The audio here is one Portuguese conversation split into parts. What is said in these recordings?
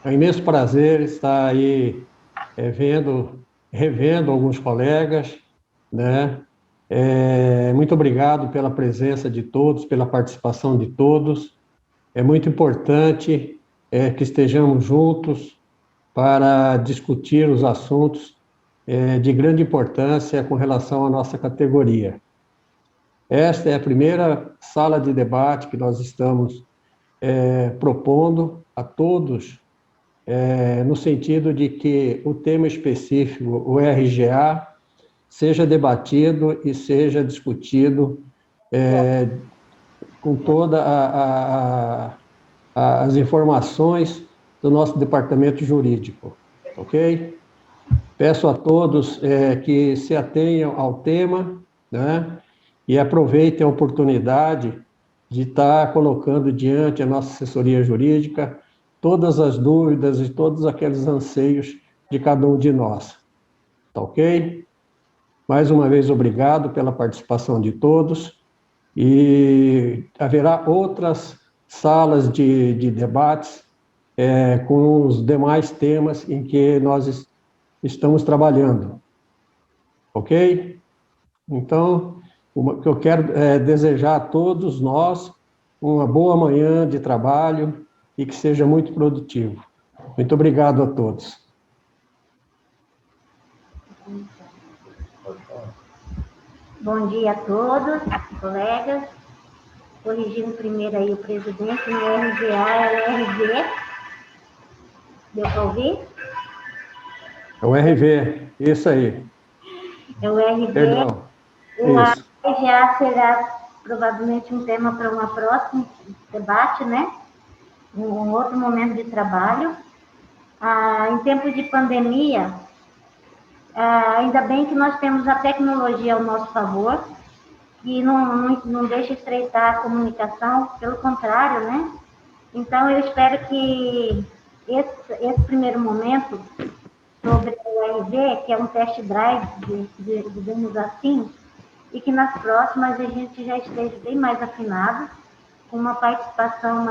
É um imenso prazer estar aí revendo alguns colegas, né? Muito obrigado pela presença de todos, pela participação de todos. É muito importante que estejamos juntos para discutir os assuntos de grande importância com relação à nossa categoria. Esta é a primeira sala de debate que nós estamos propondo a todos, no sentido de que o tema específico, o RGA, seja debatido e seja discutido com todas as informações do nosso departamento jurídico, ok? Peço a todos que se atenham ao tema, né? E aproveitem a oportunidade de estar colocando diante a nossa assessoria jurídica todas as dúvidas e todos aqueles anseios de cada um de nós. Tá ok? Mais uma vez, obrigado pela participação de todos e haverá outras salas de debates com os demais temas em que nós estamos trabalhando. Ok? Então, o que eu quero desejar a todos nós uma boa manhã de trabalho e que seja muito produtivo. Muito obrigado a todos. Bom dia a todos, colegas. Corrigindo primeiro aí o presidente, no RGA é o RG. Deu para ouvir? É o RV, isso aí. É o RV. Perdão. O Isso. RGA será provavelmente um tema para um próximo debate, né? Um outro momento de trabalho. Em tempos de pandemia, ainda bem que nós temos a tecnologia ao nosso favor, que não deixa estreitar a comunicação, pelo contrário, né? Então, eu espero que esse primeiro momento sobre o RV, que é um test drive, digamos assim, e que nas próximas a gente já esteja bem mais afinado, com uma participação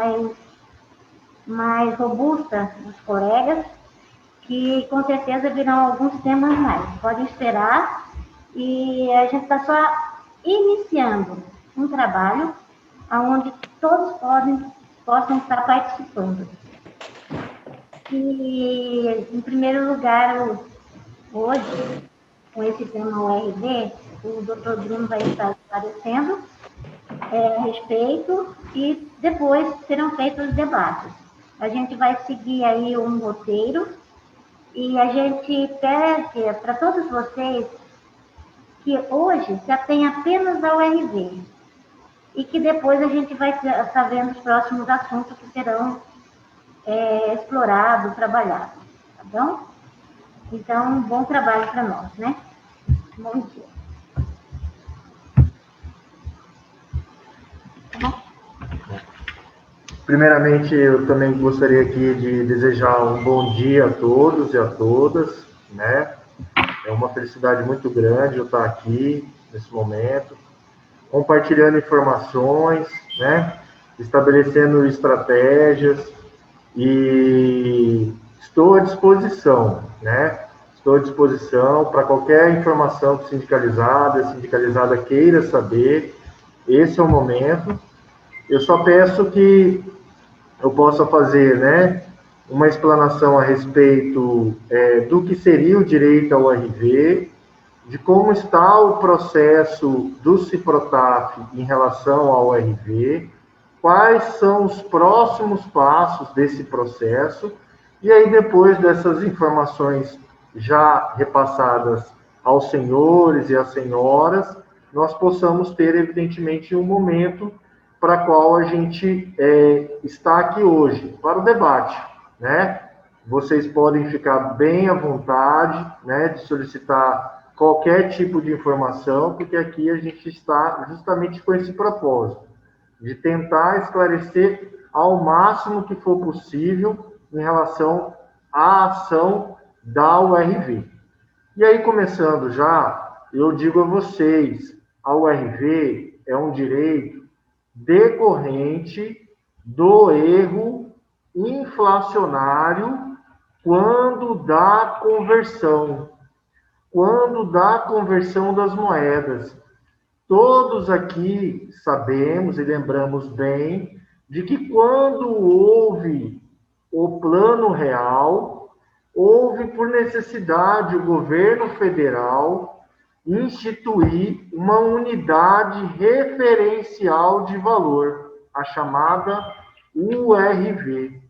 mais robusta dos colegas, que com certeza virão alguns temas mais. Podem esperar, e a gente está só iniciando um trabalho onde todos possam estar participando. E, em primeiro lugar, hoje, com esse tema URD, o Dr. Bruno vai estar esclarecendo a respeito e depois serão feitos os debates. A gente vai seguir aí um roteiro e a gente pede para todos vocês que hoje se atenha apenas ao RV e que depois a gente vai estar vendo os próximos assuntos que serão explorados, trabalhados, tá bom? Então, bom trabalho para nós, né? Bom dia. Primeiramente, eu também gostaria aqui de desejar um bom dia a todos e a todas, né? É uma felicidade muito grande eu estar aqui nesse momento, compartilhando informações, né? Estabelecendo estratégias e estou à disposição, né? Estou à disposição para qualquer informação que a sindicalizada queira saber. Esse é o momento. Eu só peço que eu possa fazer, né, uma explanação a respeito do que seria o direito ao RV, de como está o processo do Ciprotaf em relação ao RV, quais são os próximos passos desse processo, e aí depois dessas informações já repassadas aos senhores e às senhoras, nós possamos ter, evidentemente, um momento para qual a gente está aqui hoje, para o debate, né? Vocês podem ficar bem à vontade, né, de solicitar qualquer tipo de informação, porque aqui a gente está justamente com esse propósito, de tentar esclarecer ao máximo que for possível em relação à ação da URV. E aí, começando já, eu digo a vocês, a URV é um direito decorrente do erro inflacionário quando dá conversão. Quando dá conversão das moedas. Todos aqui sabemos e lembramos bem de que quando houve o Plano Real, houve por necessidade o governo federal instituir uma unidade referencial de valor, a chamada URV.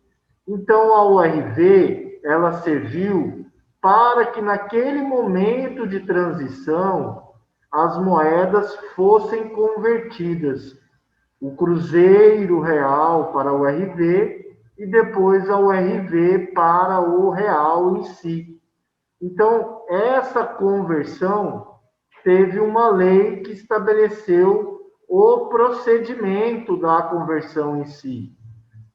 Então, a URV, ela serviu para que naquele momento de transição as moedas fossem convertidas. O cruzeiro real para o URV e depois a URV para o real em si. Então, essa conversão teve uma lei que estabeleceu o procedimento da conversão em si.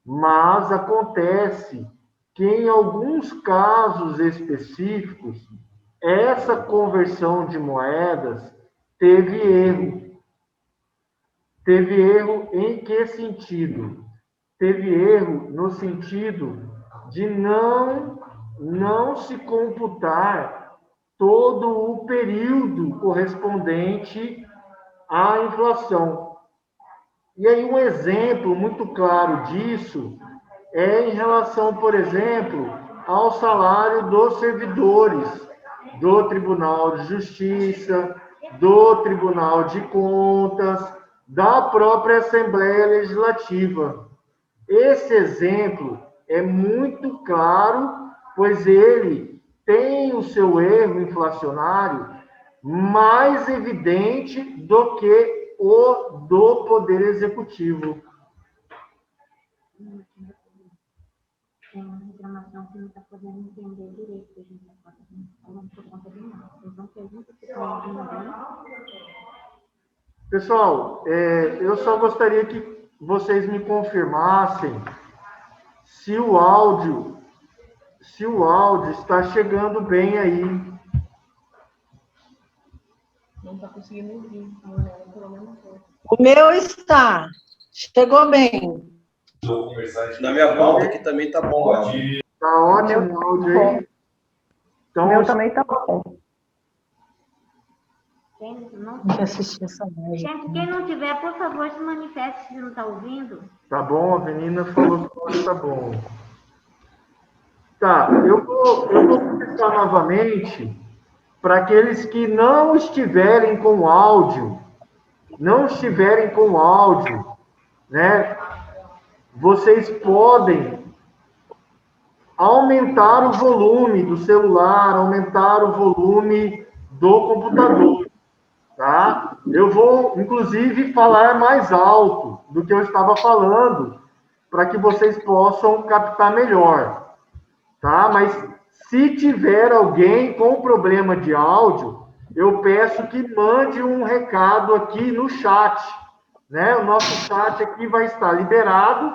Mas acontece que, em alguns casos específicos, essa conversão de moedas teve erro. Teve erro em que sentido? Teve erro no sentido de não se computar todo o período correspondente à inflação. E aí um exemplo muito claro disso é em relação, por exemplo, ao salário dos servidores do Tribunal de Justiça, do Tribunal de Contas, da própria Assembleia Legislativa. Esse exemplo é muito claro, pois ele tem o seu erro inflacionário mais evidente do que o do Poder Executivo. Tem uma reclamação que não está podendo entender direito, que a gente está falando por conta de nós. Então, pergunta se está ouvindo bem. Pessoal, eu só gostaria que vocês me confirmassem se o áudio está chegando bem aí. Não está conseguindo ouvir. O meu está. Chegou bem. Na minha volta aqui também tá bom. Tá ótimo o áudio aí. Então, O meu também está bom. Quem assistir essa live. Gente, quem não tiver, por favor, se manifeste se não está ouvindo. Tá bom, a menina falou que o áudio tá bom. Tá, eu vou começar novamente para aqueles que não estiverem com áudio, né? Vocês podem aumentar o volume do celular, aumentar o volume do computador, tá? Eu vou, inclusive, falar mais alto do que eu estava falando, para que vocês possam captar melhor, tá? Mas se tiver alguém com problema de áudio, eu peço que mande um recado aqui no chat, né? O nosso chat aqui vai estar liberado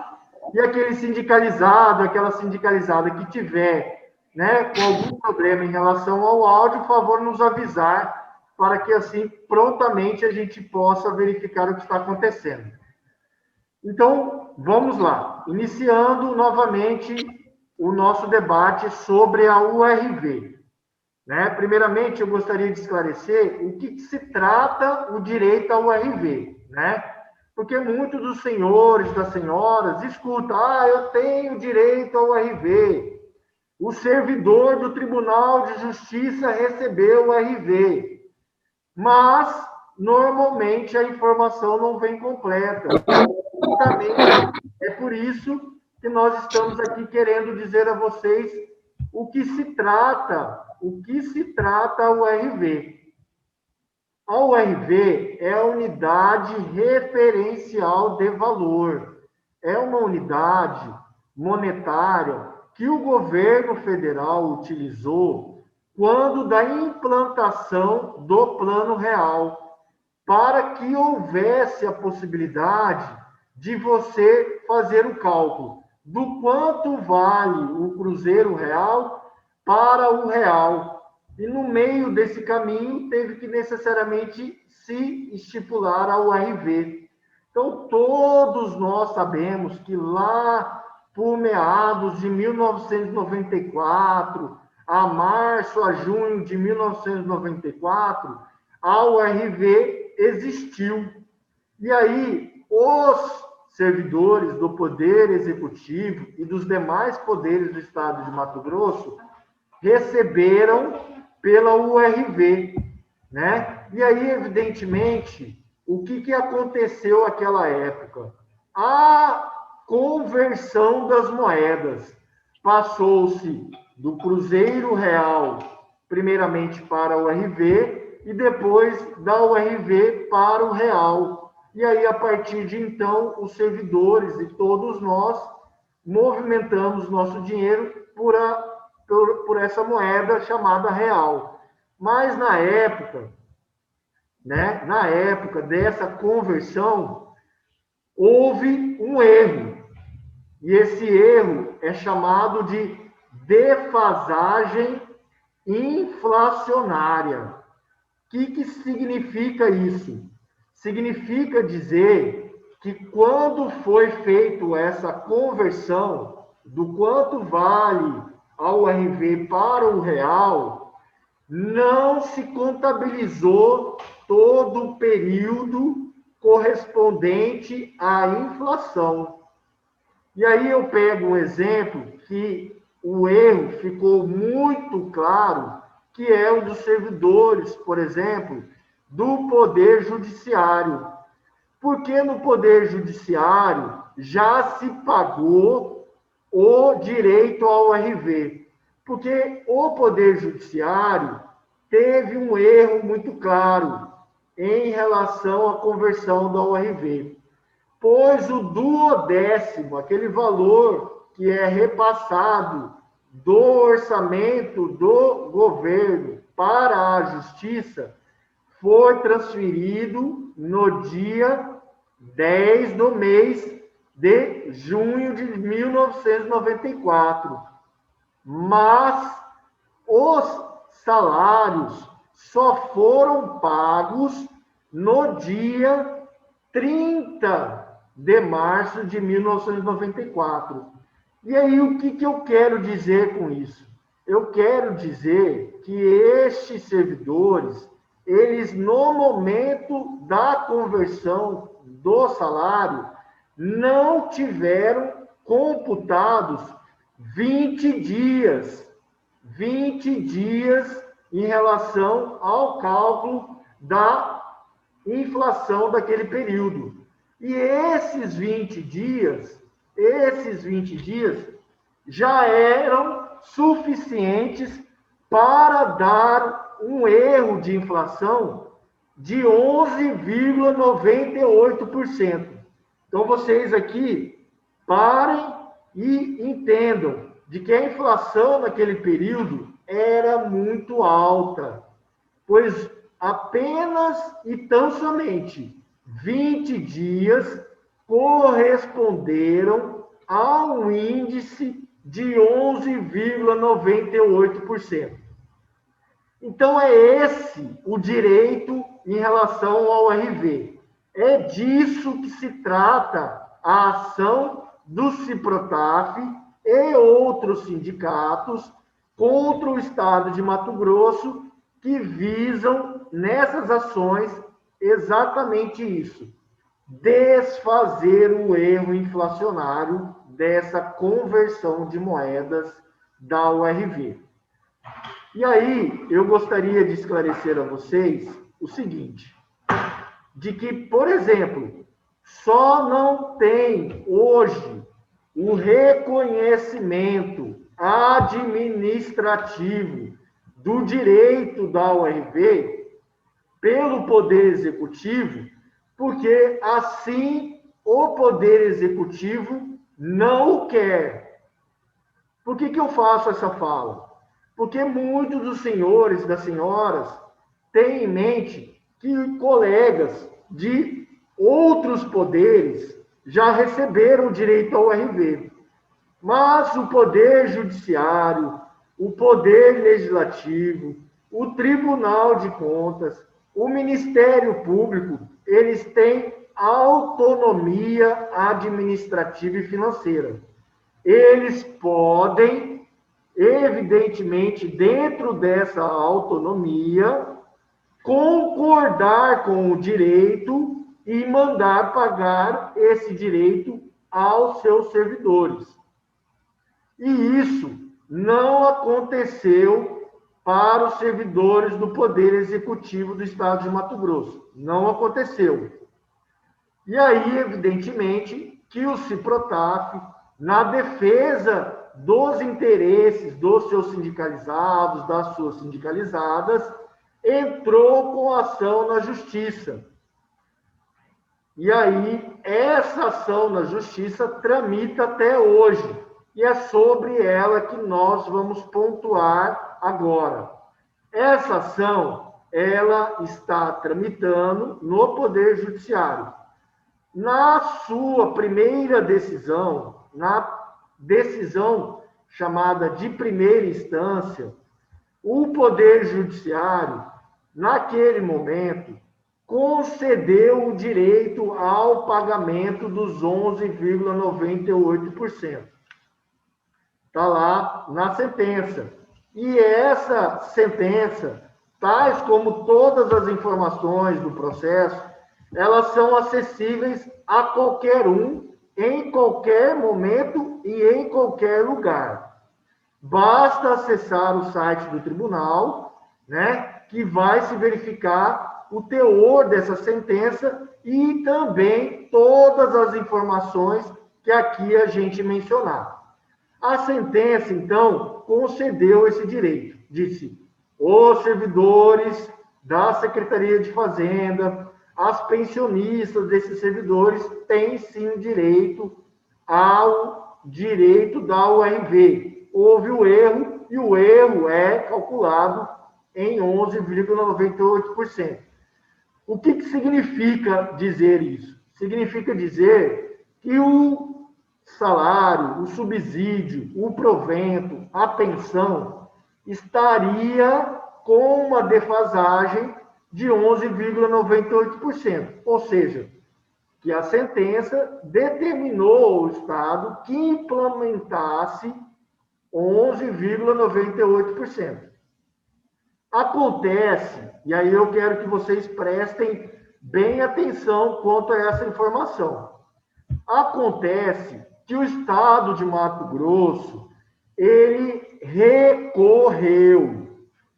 e aquele sindicalizado, aquela sindicalizada que tiver, né, com algum problema em relação ao áudio, por favor, nos avisar para que assim prontamente a gente possa verificar o que está acontecendo. Então, vamos lá. Iniciando novamente o nosso debate sobre a URV. Né? Primeiramente, eu gostaria de esclarecer o que se trata o direito à URV, né? Porque muitos dos senhores, das senhoras, escutam, eu tenho direito ao URV. O servidor do Tribunal de Justiça recebeu o URV. Mas, normalmente, a informação não vem completa. Exatamente, é por isso que nós estamos aqui querendo dizer a vocês o que se trata a URV. A URV é a unidade referencial de valor. É uma unidade monetária que o governo federal utilizou quando da implantação do Plano Real, para que houvesse a possibilidade de você fazer o cálculo do quanto vale o cruzeiro real para o real. E no meio desse caminho teve que necessariamente se estipular a URV. Então, todos nós sabemos que lá por meados de 1994, a março, a junho de 1994, a URV existiu. E aí, os servidores do Poder Executivo e dos demais poderes do Estado de Mato Grosso receberam pela URV, né? E aí, evidentemente, o que aconteceu naquela época? A conversão das moedas. Passou-se do Cruzeiro Real, primeiramente para o URV, e depois da URV para o Real. E aí, a partir de então, os servidores e todos nós movimentamos nosso dinheiro por essa moeda chamada real. Mas na época, né, dessa conversão, houve um erro. E esse erro é chamado de defasagem inflacionária. O que significa isso? Significa dizer que quando foi feita essa conversão do quanto vale a URV para o real, não se contabilizou todo o período correspondente à inflação. E aí eu pego um exemplo que o erro ficou muito claro, que é o dos servidores, por exemplo, do Poder Judiciário. Porque no Poder Judiciário já se pagou o direito ao URV. Porque o Poder Judiciário teve um erro muito claro em relação à conversão da URV. Pois o duodécimo, aquele valor que é repassado do orçamento do governo para a Justiça, foi transferido no dia 10 do mês de junho de 1994. Mas os salários só foram pagos no dia 30 de março de 1994. E aí, o que eu quero dizer com isso? Eu quero dizer que estes servidores, eles, no momento da conversão do salário, não tiveram computados 20 dias em relação ao cálculo da inflação daquele período. E esses 20 dias já eram suficientes para dar um erro de inflação de 11,98%. Então, vocês aqui parem e entendam de que a inflação naquele período era muito alta, pois apenas e tão somente 20 dias corresponderam a um índice de 11,98%. Então, é esse o direito em relação ao URV. É disso que se trata a ação do Ciprotaf e outros sindicatos contra o Estado de Mato Grosso, que visam, nessas ações, exatamente isso: desfazer o erro inflacionário dessa conversão de moedas da URV. E aí, eu gostaria de esclarecer a vocês o seguinte, de que, por exemplo, só não tem hoje o reconhecimento administrativo do direito da URV pelo Poder Executivo, porque assim o Poder Executivo não o quer. Por que eu faço essa fala? Porque muitos dos senhores e das senhoras têm em mente que colegas de outros poderes já receberam o direito ao URV. Mas o Poder Judiciário, o Poder Legislativo, o Tribunal de Contas, o Ministério Público, eles têm autonomia administrativa e financeira. eles podem, evidentemente, dentro dessa autonomia, concordar com o direito e mandar pagar esse direito aos seus servidores. E isso não aconteceu para os servidores do Poder Executivo do Estado de Mato Grosso. Não aconteceu. E aí, evidentemente, que o Ciprotaf, na defesa dos interesses dos seus sindicalizados, das suas sindicalizadas, entrou com ação na Justiça. E aí, essa ação na Justiça tramita até hoje. E é sobre ela que nós vamos pontuar agora. Essa ação, ela está tramitando no Poder Judiciário. Na sua primeira decisão, na decisão chamada de primeira instância, o Poder Judiciário, naquele momento, concedeu o direito ao pagamento dos 11,98%. Está lá na sentença. E essa sentença, tais como todas as informações do processo, elas são acessíveis a qualquer um, em qualquer momento e em qualquer lugar. Basta acessar o site do tribunal, né, que vai se verificar o teor dessa sentença e também todas as informações que aqui a gente mencionar. A sentença, então, concedeu esse direito. Disse, os servidores da Secretaria de Fazenda, as pensionistas desses servidores têm, sim, direito ao direito da URV. Houve o erro, e o erro é calculado em 11,98%. O que significa dizer isso? Significa dizer que o salário, o subsídio, o provento, a pensão estaria com uma defasagem de 11,98%. Ou seja, que a sentença determinou ao Estado que implementasse 11,98%. Acontece, e aí eu quero que vocês prestem bem atenção quanto a essa informação. Acontece que o Estado de Mato Grosso, ele recorreu. O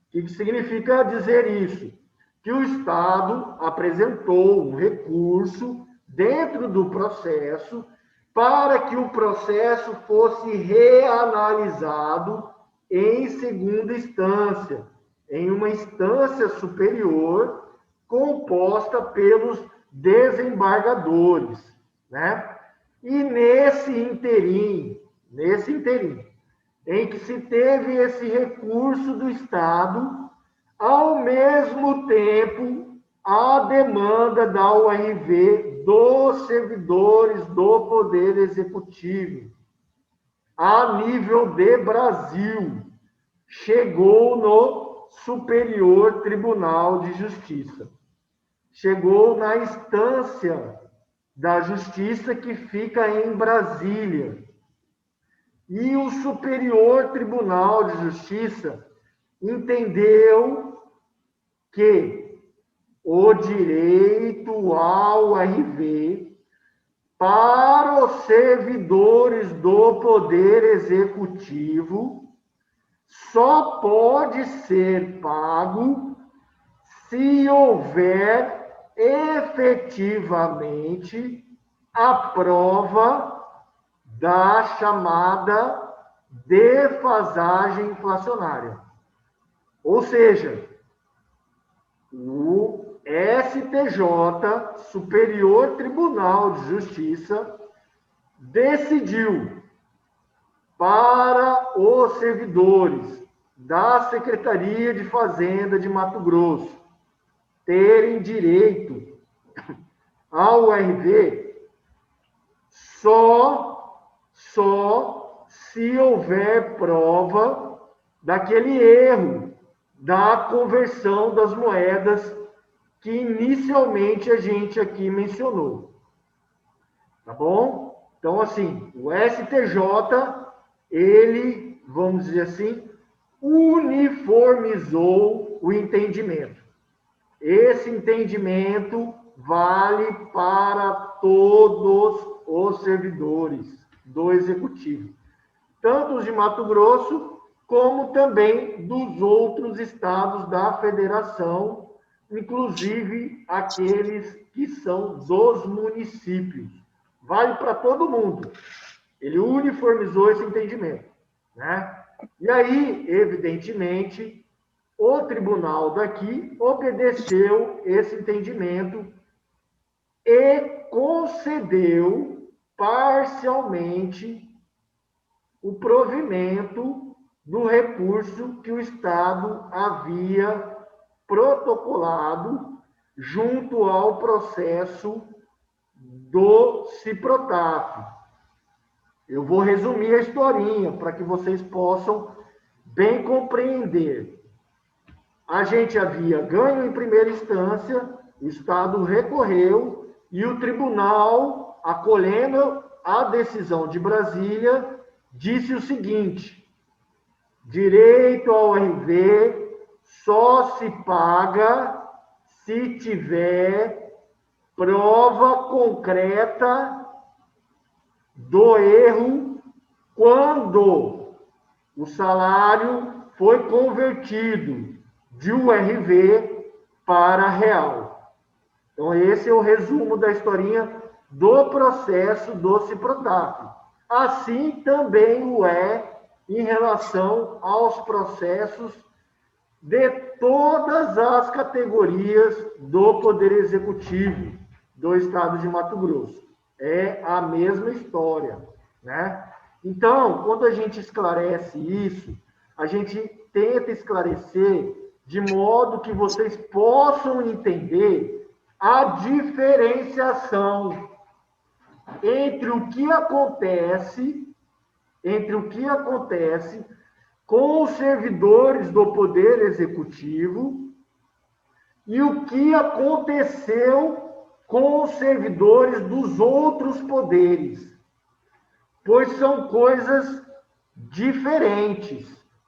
que significa dizer isso? Que o Estado apresentou um recurso dentro do processo para que o processo fosse reanalisado em segunda instância, em uma instância superior composta pelos desembargadores, né? E nesse interim, em que se teve esse recurso do Estado, ao mesmo tempo, a demanda da URV dos servidores do Poder Executivo, a nível de Brasil, chegou no Superior Tribunal de Justiça. Chegou na instância da Justiça que fica em Brasília. E o Superior Tribunal de Justiça entendeu que o direito ao RV para os servidores do Poder Executivo só pode ser pago se houver efetivamente a prova da chamada defasagem inflacionária. Ou seja, o STJ, Superior Tribunal de Justiça, decidiu para os servidores da Secretaria de Fazenda de Mato Grosso terem direito ao RV só se houver prova daquele erro da conversão das moedas que inicialmente a gente aqui mencionou. Tá bom? Então, assim, o STJ ele, vamos dizer assim, uniformizou o entendimento. Esse entendimento vale para todos os servidores do Executivo, tanto os de Mato Grosso, como também dos outros estados da federação, inclusive aqueles que são dos municípios. Vale para todo mundo. Ele uniformizou esse entendimento, né? E aí, evidentemente, o tribunal daqui obedeceu esse entendimento e concedeu parcialmente o provimento do recurso que o Estado havia protocolado junto ao processo do Ciprotaf. Eu vou resumir a historinha para que vocês possam bem compreender. A gente havia ganho em primeira instância, o Estado recorreu e o tribunal, acolhendo a decisão de Brasília, disse o seguinte: direito ao RV só se paga se tiver prova concreta do erro quando o salário foi convertido de URV para real. Então, esse é o resumo da historinha do processo do Ciprotaf. Assim também o é em relação aos processos de todas as categorias do Poder Executivo do Estado de Mato Grosso. É a mesma história, né? Então, quando a gente esclarece isso, a gente tenta esclarecer de modo que vocês possam entender a diferenciação entre o que acontece com os servidores do Poder Executivo e o que aconteceu com os servidores dos outros poderes, pois são coisas diferentes,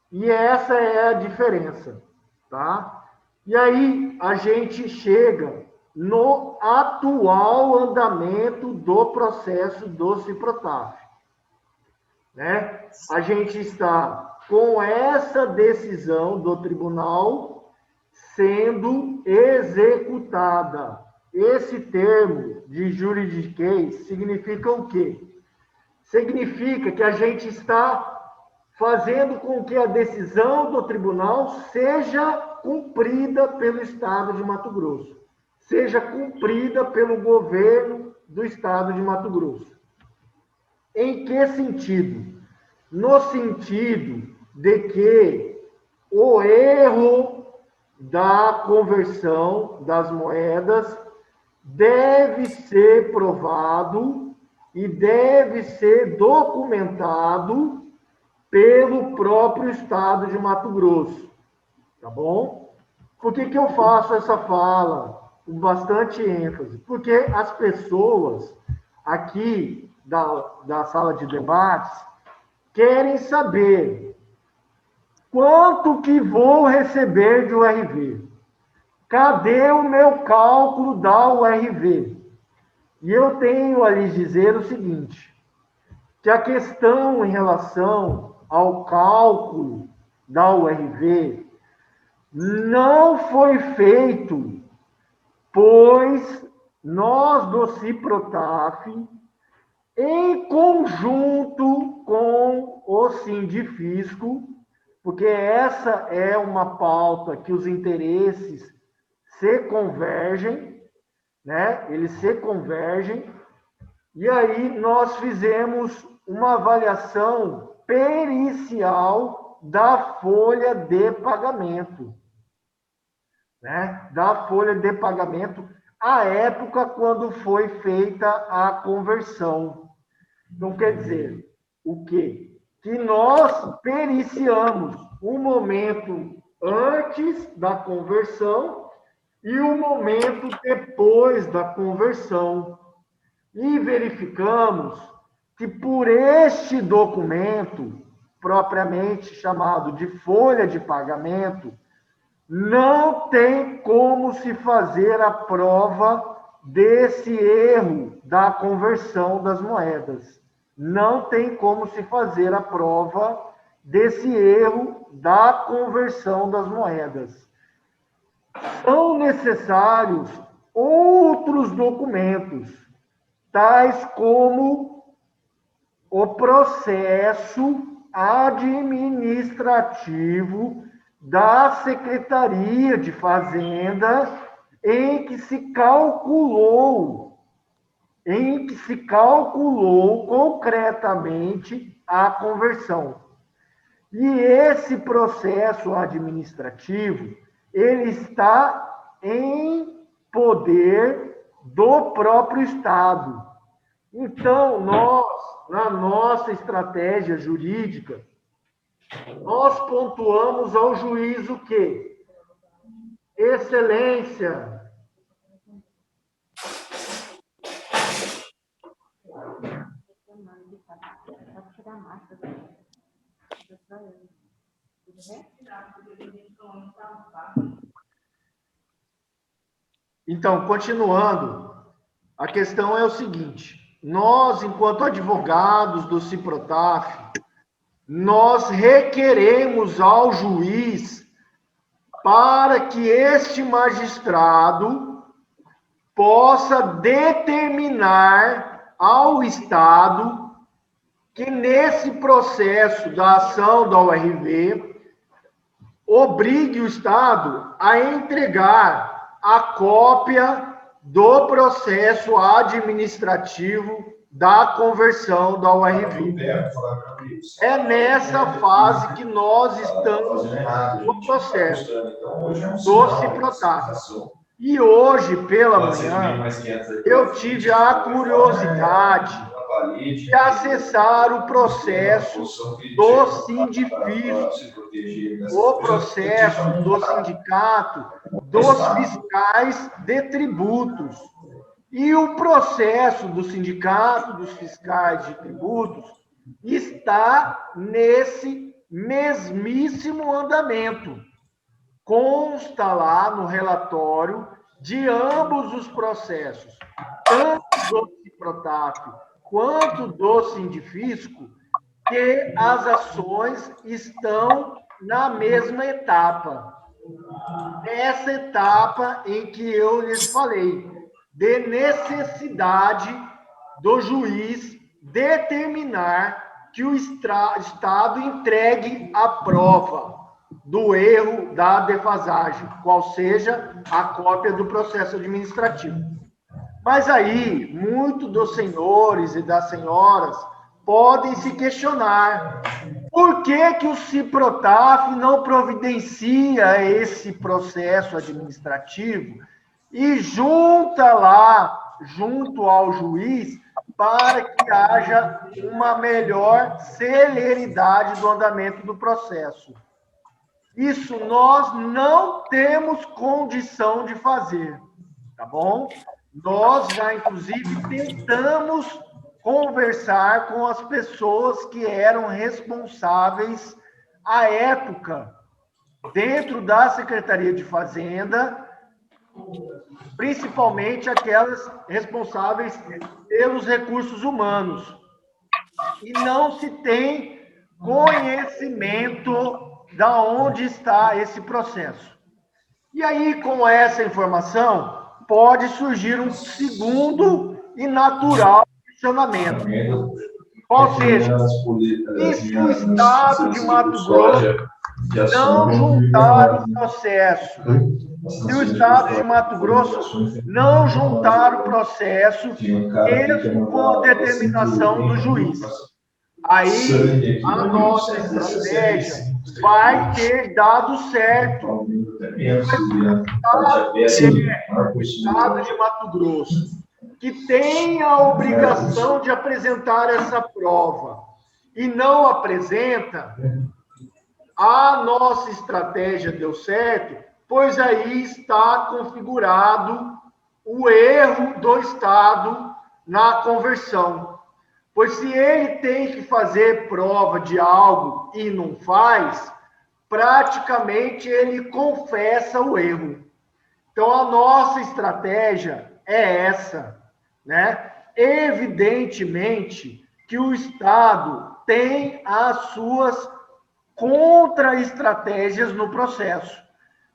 e essa é a diferença, tá? E aí a gente chega no atual andamento do processo do Ciprotaf, né? A gente está com essa decisão do tribunal sendo executada. Esse termo de juridiquês significa o quê? Significa que a gente está fazendo com que a decisão do tribunal seja cumprida pelo Estado de Mato Grosso, seja cumprida pelo governo do Estado de Mato Grosso. Em que sentido? No sentido de que o erro da conversão das moedas deve ser provado e deve ser documentado pelo próprio Estado de Mato Grosso, tá bom? Por que eu faço essa fala com bastante ênfase? Porque as pessoas aqui da sala de debates querem saber quanto que vou receber de URV. Cadê o meu cálculo da URV? E eu tenho a lhes dizer o seguinte, que a questão em relação ao cálculo da URV não foi feito, pois nós do Ciprotaf, em conjunto com o Sindifisco, porque essa é uma pauta que os interesses se convergem, né? Eles se convergem, e aí nós fizemos uma avaliação pericial da folha de pagamento, né? Da folha de pagamento à época quando foi feita a conversão. Então, quer dizer, o quê? Que nós periciamos o momento antes da conversão e o momento depois da conversão. E verificamos que por este documento propriamente chamado de folha de pagamento, não tem como se fazer a prova desse erro da conversão das moedas. Não tem como se fazer a prova desse erro da conversão das moedas. São necessários outros documentos, tais como o processo administrativo da Secretaria de Fazenda, em que se calculou concretamente a conversão. E esse processo administrativo, ele está em poder do próprio Estado. Então, nós, na nossa estratégia jurídica, nós pontuamos ao juiz o quê? Excelência. Então, continuando, a questão é o seguinte: nós, enquanto advogados do Ciprotaf, nós requeremos ao juiz para que este magistrado possa determinar ao Estado que nesse processo da ação da URV obrigue o Estado a entregar a cópia do processo administrativo da conversão da URV. É nessa fase que nós estamos no processo do Ciprotaf. E hoje, pela manhã, eu tive a curiosidade de acessar o processo do Sindifisco, o processo do Sindicato dos Fiscais de Tributos. E o processo do Sindicato dos Fiscais de Tributos está nesse mesmíssimo andamento. Consta lá no relatório de ambos os processos, tanto do Ciprotaf quanto do Sindifisco, que as ações estão na mesma etapa. Essa etapa em que eu lhes falei, de necessidade do juiz determinar que o Estado entregue a prova do erro da defasagem, qual seja a cópia do processo administrativo. Mas aí, muitos dos senhores e das senhoras podem se questionar por que o Ciprotaf não providencia esse processo administrativo e junta lá, junto ao juiz, para que haja uma melhor celeridade do andamento do processo. Isso nós não temos condição de fazer, tá bom? Nós já, inclusive, tentamos conversar com as pessoas que eram responsáveis à época, dentro da Secretaria de Fazenda, principalmente aquelas responsáveis pelos recursos humanos. E não se tem conhecimento da onde está esse processo. E aí, com essa informação, pode surgir um segundo e natural questionamento. Qual seja, e se o Estado de Mato Grosso não juntar o processo? Se o Estado de Mato Grosso não juntar o processo, mesmo com a determinação do juiz, aí a nossa estratégia vai ter dado certo. O Estado de Mato Grosso, que tem a obrigação de apresentar essa prova e não apresenta, a nossa estratégia deu certo, pois aí está configurado o erro do Estado na conversão. Pois se ele tem que fazer prova de algo e não faz, praticamente ele confessa o erro. Então, a nossa estratégia é essa, né? Evidentemente que o Estado tem as suas contra-estratégias no processo.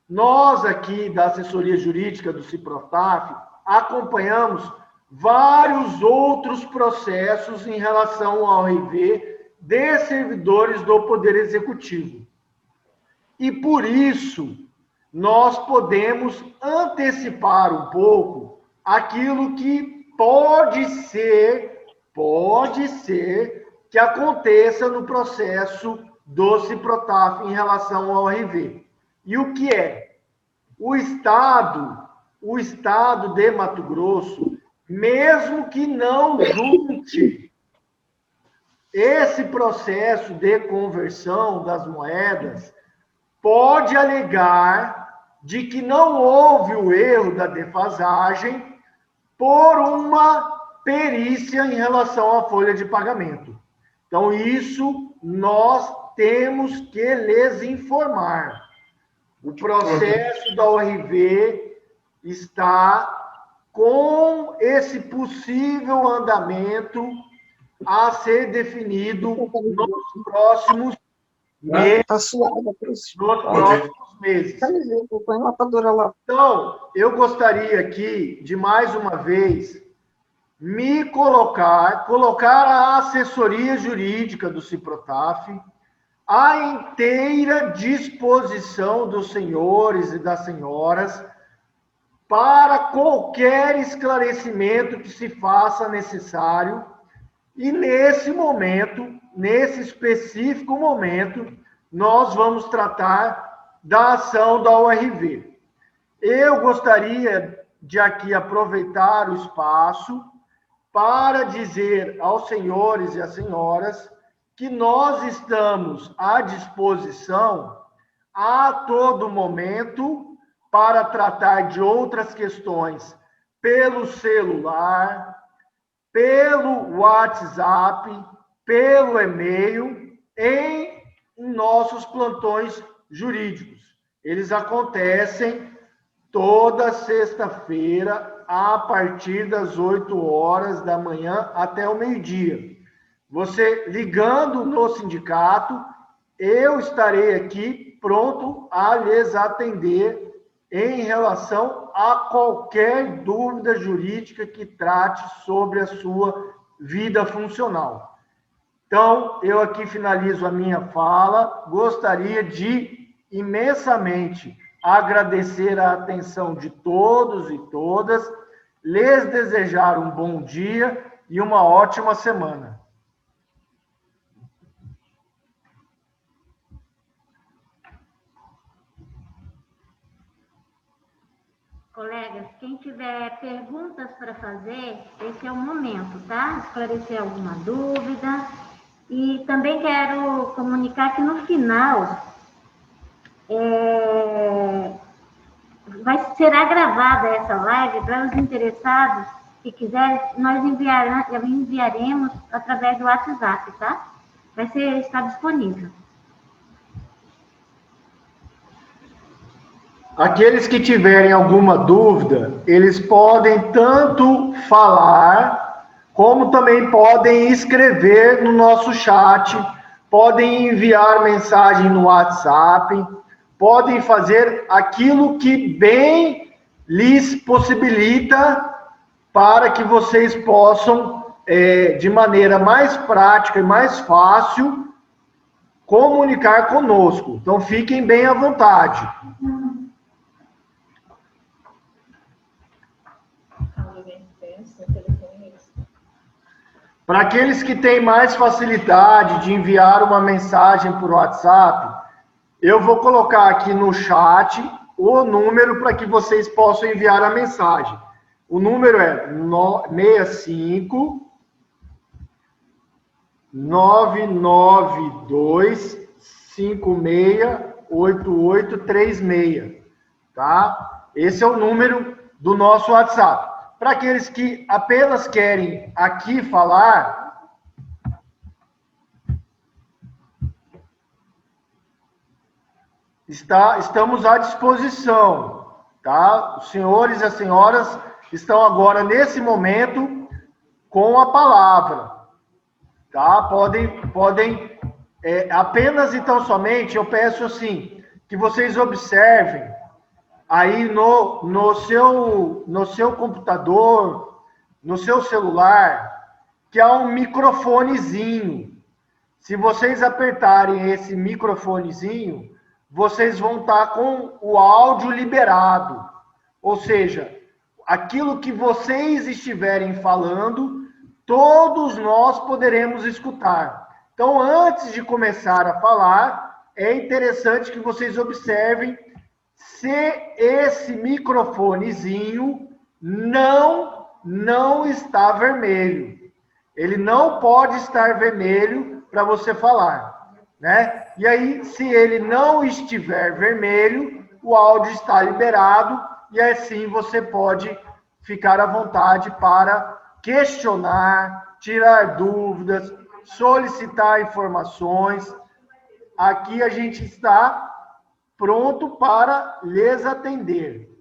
Nós aqui da assessoria jurídica do Ciprotaf acompanhamos vários outros processos em relação ao RV de servidores do Poder Executivo. E por isso, nós podemos antecipar um pouco aquilo que pode ser que aconteça no processo do Ciprotaf em relação ao RV. E o que é? O Estado de Mato Grosso, mesmo que não junte esse processo de conversão das moedas, pode alegar de que não houve o erro da defasagem por uma perícia em relação à folha de pagamento. Então, isso nós temos que lhes informar. O processo da ORV está com esse possível andamento a ser definido nos próximos meses. Tá suave, Nos próximos meses. Então, eu gostaria aqui de, mais uma vez, me colocar a assessoria jurídica do Ciprotaf à inteira disposição dos senhores e das senhoras para qualquer esclarecimento que se faça necessário. E nesse momento, nesse específico momento, nós vamos tratar da ação da ORV. Eu gostaria de aqui aproveitar o espaço para dizer aos senhores e às senhoras que nós estamos à disposição a todo momento para tratar de outras questões pelo celular, pelo WhatsApp, pelo e-mail, em nossos plantões jurídicos. Eles acontecem toda sexta-feira, a partir das 8 horas da manhã até o meio-dia. Você ligando no sindicato, eu estarei aqui pronto a lhes atender em relação a qualquer dúvida jurídica que trate sobre a sua vida funcional. Então, eu aqui finalizo a minha fala. Gostaria de imensamente agradecer a atenção de todos e todas, lhes desejar um bom dia e uma ótima semana. Colegas, quem tiver perguntas para fazer, esse é o momento, tá? Esclarecer alguma dúvida. E também quero comunicar que no final será gravada essa live para os interessados que quiserem, nós enviaremos através do WhatsApp, tá? Está disponível. Aqueles que tiverem alguma dúvida, eles podem tanto falar, como também podem escrever no nosso chat, podem enviar mensagem no WhatsApp, podem fazer aquilo que bem lhes possibilita para que vocês possam, de maneira mais prática e mais fácil, comunicar conosco. Então, fiquem bem à vontade. Para aqueles que têm mais facilidade de enviar uma mensagem por WhatsApp, eu vou colocar aqui no chat o número para que vocês possam enviar a mensagem. O número é 65 992 568836, tá? Esse é o número do nosso WhatsApp. Para aqueles que apenas querem aqui falar, Estamos à disposição, tá? Os senhores e as senhoras estão agora, nesse momento, com a palavra, tá? Podem apenas, então, somente, eu peço, assim, que vocês observem aí no seu computador, no seu celular, que há um microfonezinho. Se vocês apertarem esse microfonezinho, vocês vão estar com o áudio liberado. Ou seja, aquilo que vocês estiverem falando, todos nós poderemos escutar. Então, antes de começar a falar, é interessante que vocês observem se esse microfonezinho não está vermelho. Ele não pode estar vermelho para você falar, né? E aí, se ele não estiver vermelho, o áudio está liberado e assim você pode ficar à vontade para questionar, tirar dúvidas, solicitar informações. Aqui a gente está pronto para lhes atender.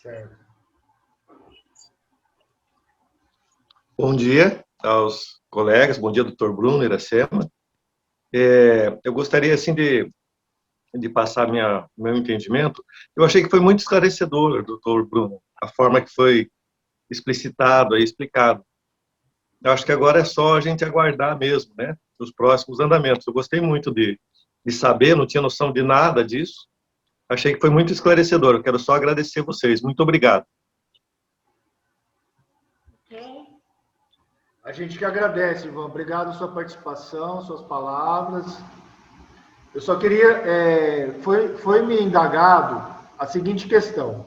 Certo. Bom dia aos colegas, bom dia, doutor Bruno Iracema. Eu gostaria, assim, de passar meu entendimento. Eu achei que foi muito esclarecedor, doutor Bruno, a forma que foi explicitado, explicado. Eu acho que agora é só a gente aguardar mesmo, né, os próximos andamentos. Eu gostei muito de saber, não tinha noção de nada disso. Achei que foi muito esclarecedor. Eu quero só agradecer vocês. Muito obrigado. A gente que agradece, Ivan. Obrigado pela sua participação, suas palavras. Eu só queria... foi me indagado a seguinte questão.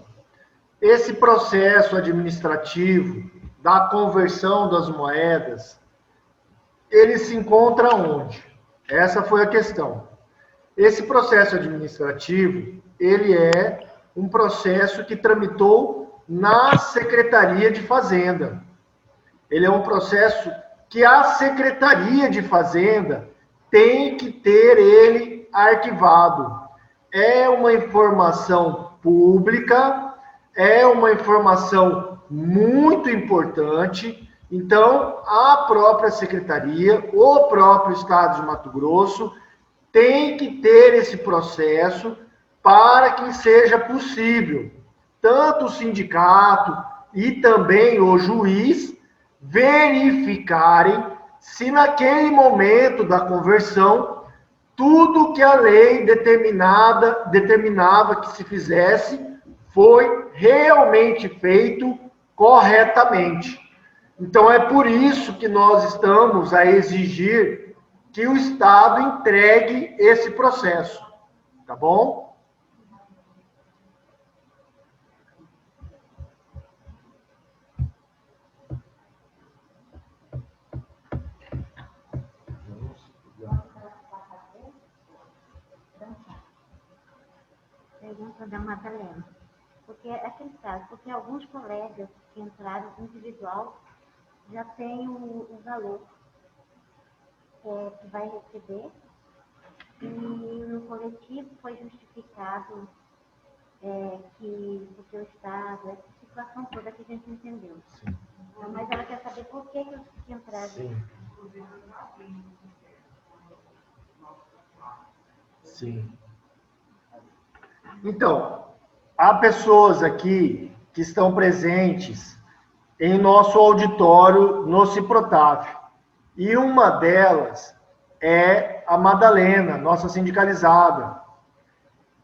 Esse processo administrativo da conversão das moedas, ele se encontra onde? Essa foi a questão. Esse processo administrativo, ele é um processo que tramitou na Secretaria de Fazenda. Ele é um processo que a Secretaria de Fazenda tem que ter ele arquivado. É uma informação pública, é uma informação muito importante. Então, a própria Secretaria, o próprio Estado de Mato Grosso, tem que ter esse processo para que seja possível tanto o sindicato e também o juiz verificarem se naquele momento da conversão tudo que a lei determinava que se fizesse foi realmente feito corretamente. Então é por isso que nós estamos a exigir que o Estado entregue esse processo, tá bom? Pergunta da Madalena. Porque é aquele caso, porque alguns colegas que entraram individual já têm o valor que vai receber, e no coletivo foi justificado que porque o Estado, essa situação toda que a gente entendeu. Sim. Então, mas ela quer saber por que os que entraram. Sim. Sim. Então, há pessoas aqui que estão presentes em nosso auditório no Ciprotaf. E uma delas é a Madalena, nossa sindicalizada.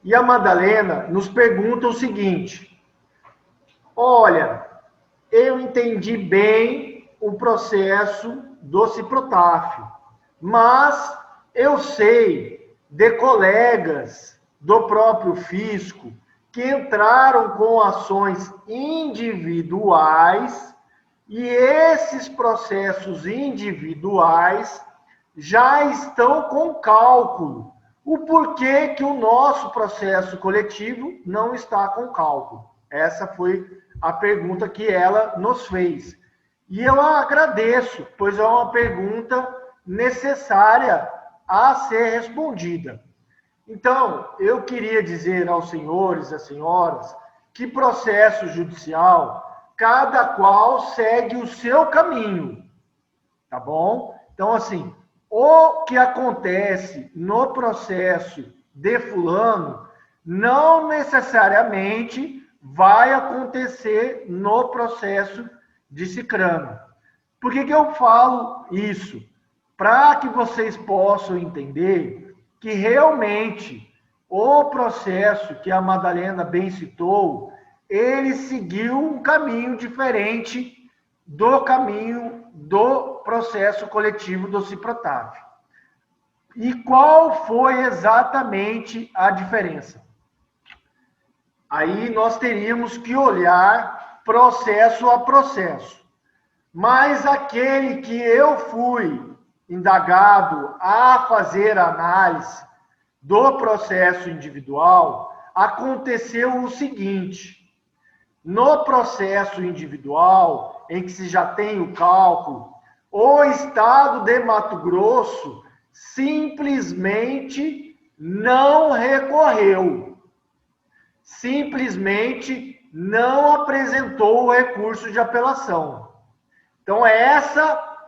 E a Madalena nos pergunta o seguinte: olha, eu entendi bem o processo do Ciprotaf, mas eu sei de colegas do próprio fisco que entraram com ações individuais e esses processos individuais já estão com cálculo. O porquê que o nosso processo coletivo não está com cálculo? Essa foi a pergunta que ela nos fez. E eu agradeço, pois é uma pergunta necessária a ser respondida. Então, eu queria dizer aos senhores e às senhoras que processo judicial, cada qual segue o seu caminho, tá bom? Então, assim, o que acontece no processo de fulano não necessariamente vai acontecer no processo de cicrano. Por que eu falo isso? Para que vocês possam entender que realmente o processo que a Madalena bem citou, ele seguiu um caminho diferente do caminho do processo coletivo do Ciprotaf. E qual foi exatamente a diferença? Aí nós teríamos que olhar processo a processo. Mas aquele que eu fui indagado a fazer análise do processo individual, aconteceu o seguinte: no processo individual, em que se já tem o cálculo, o Estado de Mato Grosso simplesmente não recorreu, simplesmente não apresentou o recurso de apelação. Então,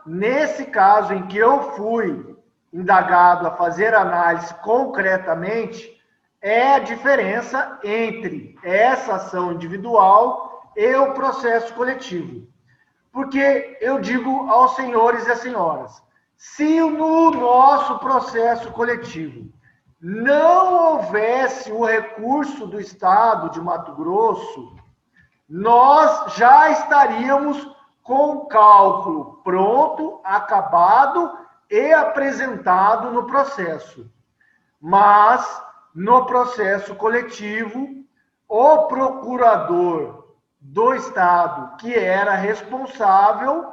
nesse caso em que eu fui indagado a fazer análise concretamente, é a diferença entre essa ação individual e o processo coletivo. Porque eu digo aos senhores e às senhoras, se no nosso processo coletivo não houvesse o recurso do Estado de Mato Grosso, nós já estaríamos com o cálculo pronto, acabado e apresentado no processo. Mas, no processo coletivo, o procurador do Estado, que era responsável,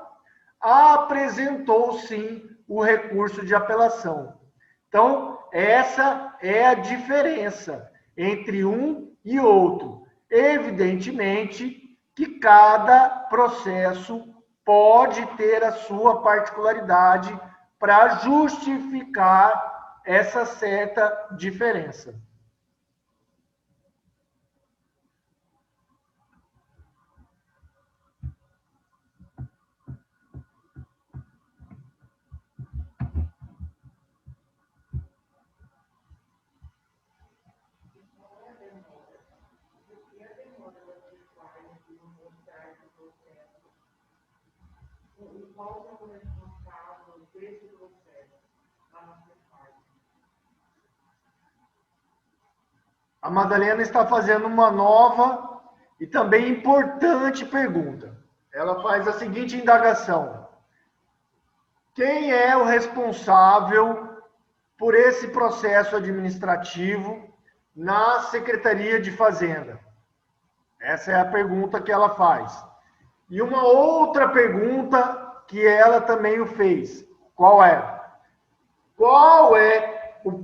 apresentou, sim, o recurso de apelação. Então, essa é a diferença entre um e outro. Evidentemente que cada processo pode ter a sua particularidade para justificar essa certa diferença. A Madalena está fazendo uma nova e também importante pergunta. Ela faz a seguinte indagação: quem é o responsável por esse processo administrativo na Secretaria de Fazenda? Essa é a pergunta que ela faz. E uma outra pergunta que ela também o fez. Qual é? Qual é o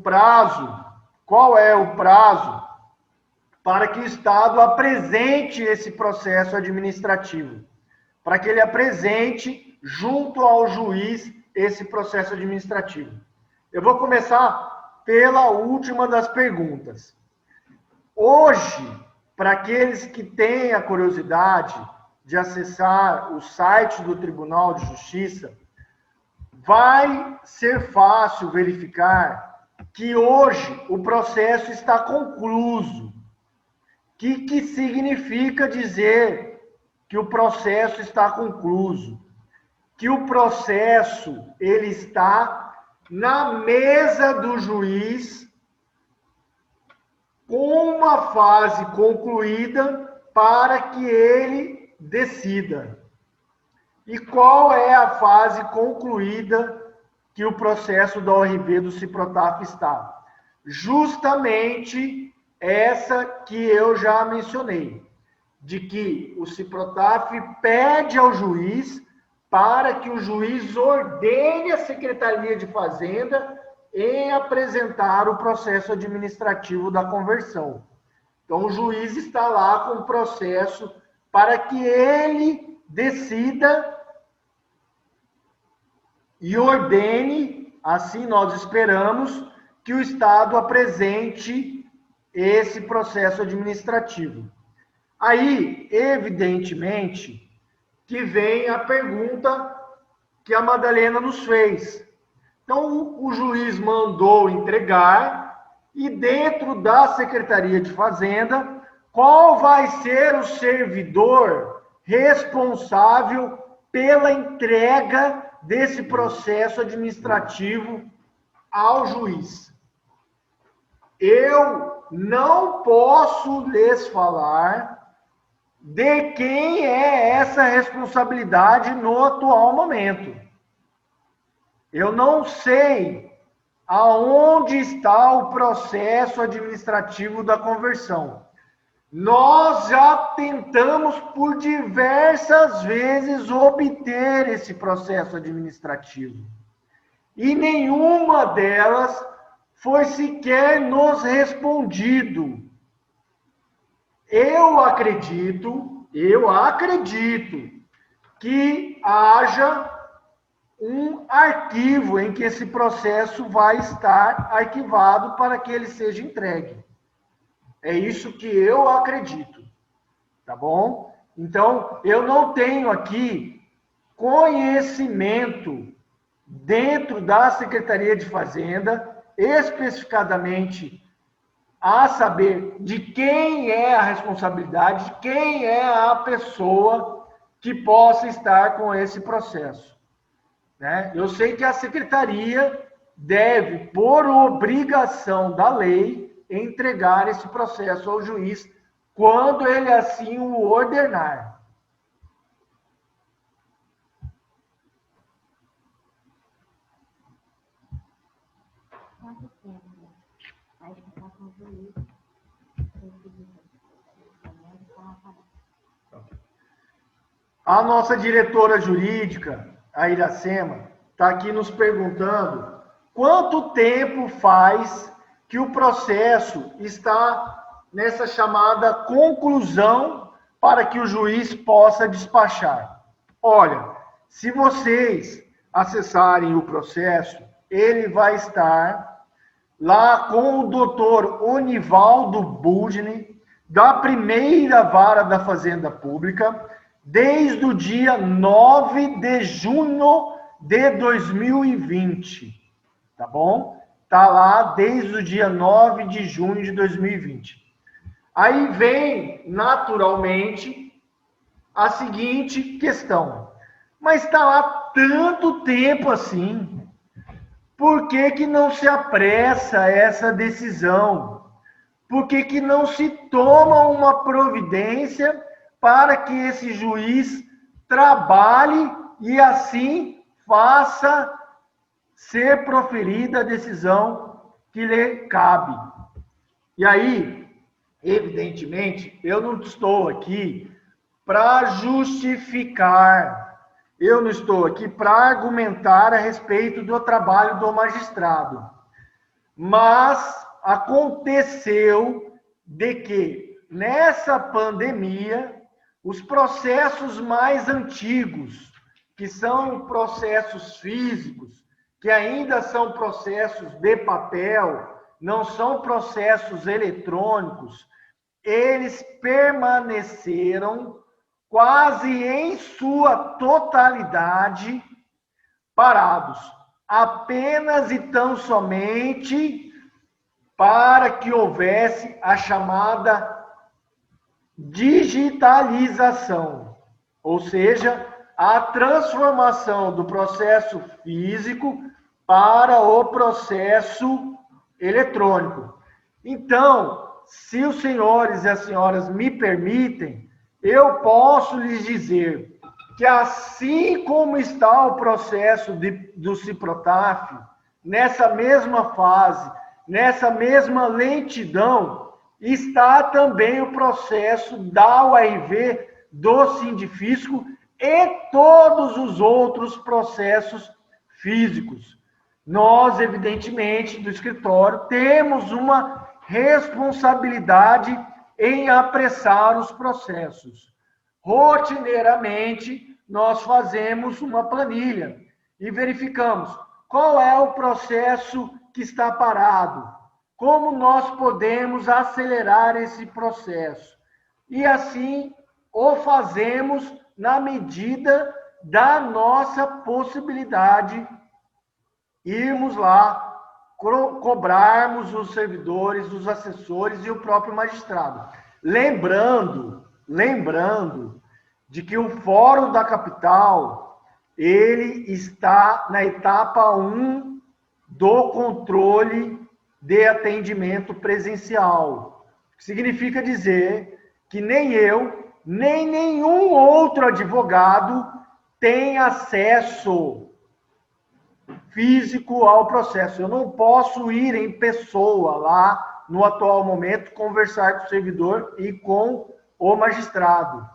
prazo para que o Estado apresente esse processo administrativo? Para que ele apresente junto ao juiz esse processo administrativo. Eu vou começar pela última das perguntas. Hoje, para aqueles que têm a curiosidade de acessar o site do Tribunal de Justiça, vai ser fácil verificar que hoje o processo está concluso. O que significa dizer que o processo está concluso? Que o processo ele está na mesa do juiz com uma fase concluída para que ele decida. E qual é a fase concluída que o processo da ORV do Ciprotaf está? Justamente essa que eu já mencionei, de que o Ciprotaf pede ao juiz para que o juiz ordene a Secretaria de Fazenda em apresentar o processo administrativo da conversão. Então, o juiz está lá com o processo para que ele decida e ordene, assim nós esperamos, que o Estado apresente esse processo administrativo. Aí, evidentemente, que vem a pergunta que a Madalena nos fez. Então, o juiz mandou entregar e dentro da Secretaria de Fazenda, qual vai ser o servidor responsável pela entrega desse processo administrativo ao juiz? Eu não posso lhes falar de quem é essa responsabilidade no atual momento. Eu não sei aonde está o processo administrativo da conversão. Nós já tentamos por diversas vezes obter esse processo administrativo. E nenhuma delas foi sequer nos respondido. Eu acredito que haja um arquivo em que esse processo vai estar arquivado para que ele seja entregue. É isso que eu acredito, tá bom? Então, eu não tenho aqui conhecimento dentro da Secretaria de Fazenda, especificadamente a saber de quem é a responsabilidade, de quem é a pessoa que possa estar com esse processo, né? Eu sei que a Secretaria deve, por obrigação da lei, entregar esse processo ao juiz quando ele assim o ordenar. A nossa diretora jurídica, a Iracema, está aqui nos perguntando quanto tempo faz que o processo está nessa chamada conclusão para que o juiz possa despachar. Olha, se vocês acessarem o processo, ele vai estar lá com o doutor Onivaldo Budni, da primeira vara da Fazenda Pública, desde o dia 9 de junho de 2020, tá bom? Está lá desde o dia 9 de junho de 2020. Aí vem, naturalmente, a seguinte questão. Mas está lá tanto tempo assim, por que que não se apressa essa decisão? Por que que não se toma uma providência para que esse juiz trabalhe e assim faça ser proferida a decisão que lhe cabe? E aí, evidentemente, eu não estou aqui para justificar, eu não estou aqui para argumentar a respeito do trabalho do magistrado. Mas aconteceu de que, nessa pandemia, os processos mais antigos, que são processos físicos, que ainda são processos de papel, não são processos eletrônicos, eles permaneceram quase em sua totalidade parados, apenas e tão somente para que houvesse a chamada digitalização, ou seja, a transformação do processo físico para o processo eletrônico. Então, se os senhores e as senhoras me permitem, eu posso lhes dizer que assim como está o processo do Ciprotaf, nessa mesma fase, nessa mesma lentidão, está também o processo da URV, do Sindifisco e todos os outros processos físicos. Nós, evidentemente, do escritório, temos uma responsabilidade em apressar os processos. Rotineiramente, nós fazemos uma planilha e verificamos qual é o processo que está parado, como nós podemos acelerar esse processo. E assim o fazemos na medida da nossa possibilidade, irmos lá, cobrarmos os servidores, os assessores e o próprio magistrado. Lembrando de que o Fórum da Capital, ele está na etapa 1 do controle de atendimento presencial. Significa dizer que nem eu, nem nenhum outro advogado tem acesso físico ao processo. Eu não posso ir em pessoa lá, no atual momento, conversar com o servidor e com o magistrado.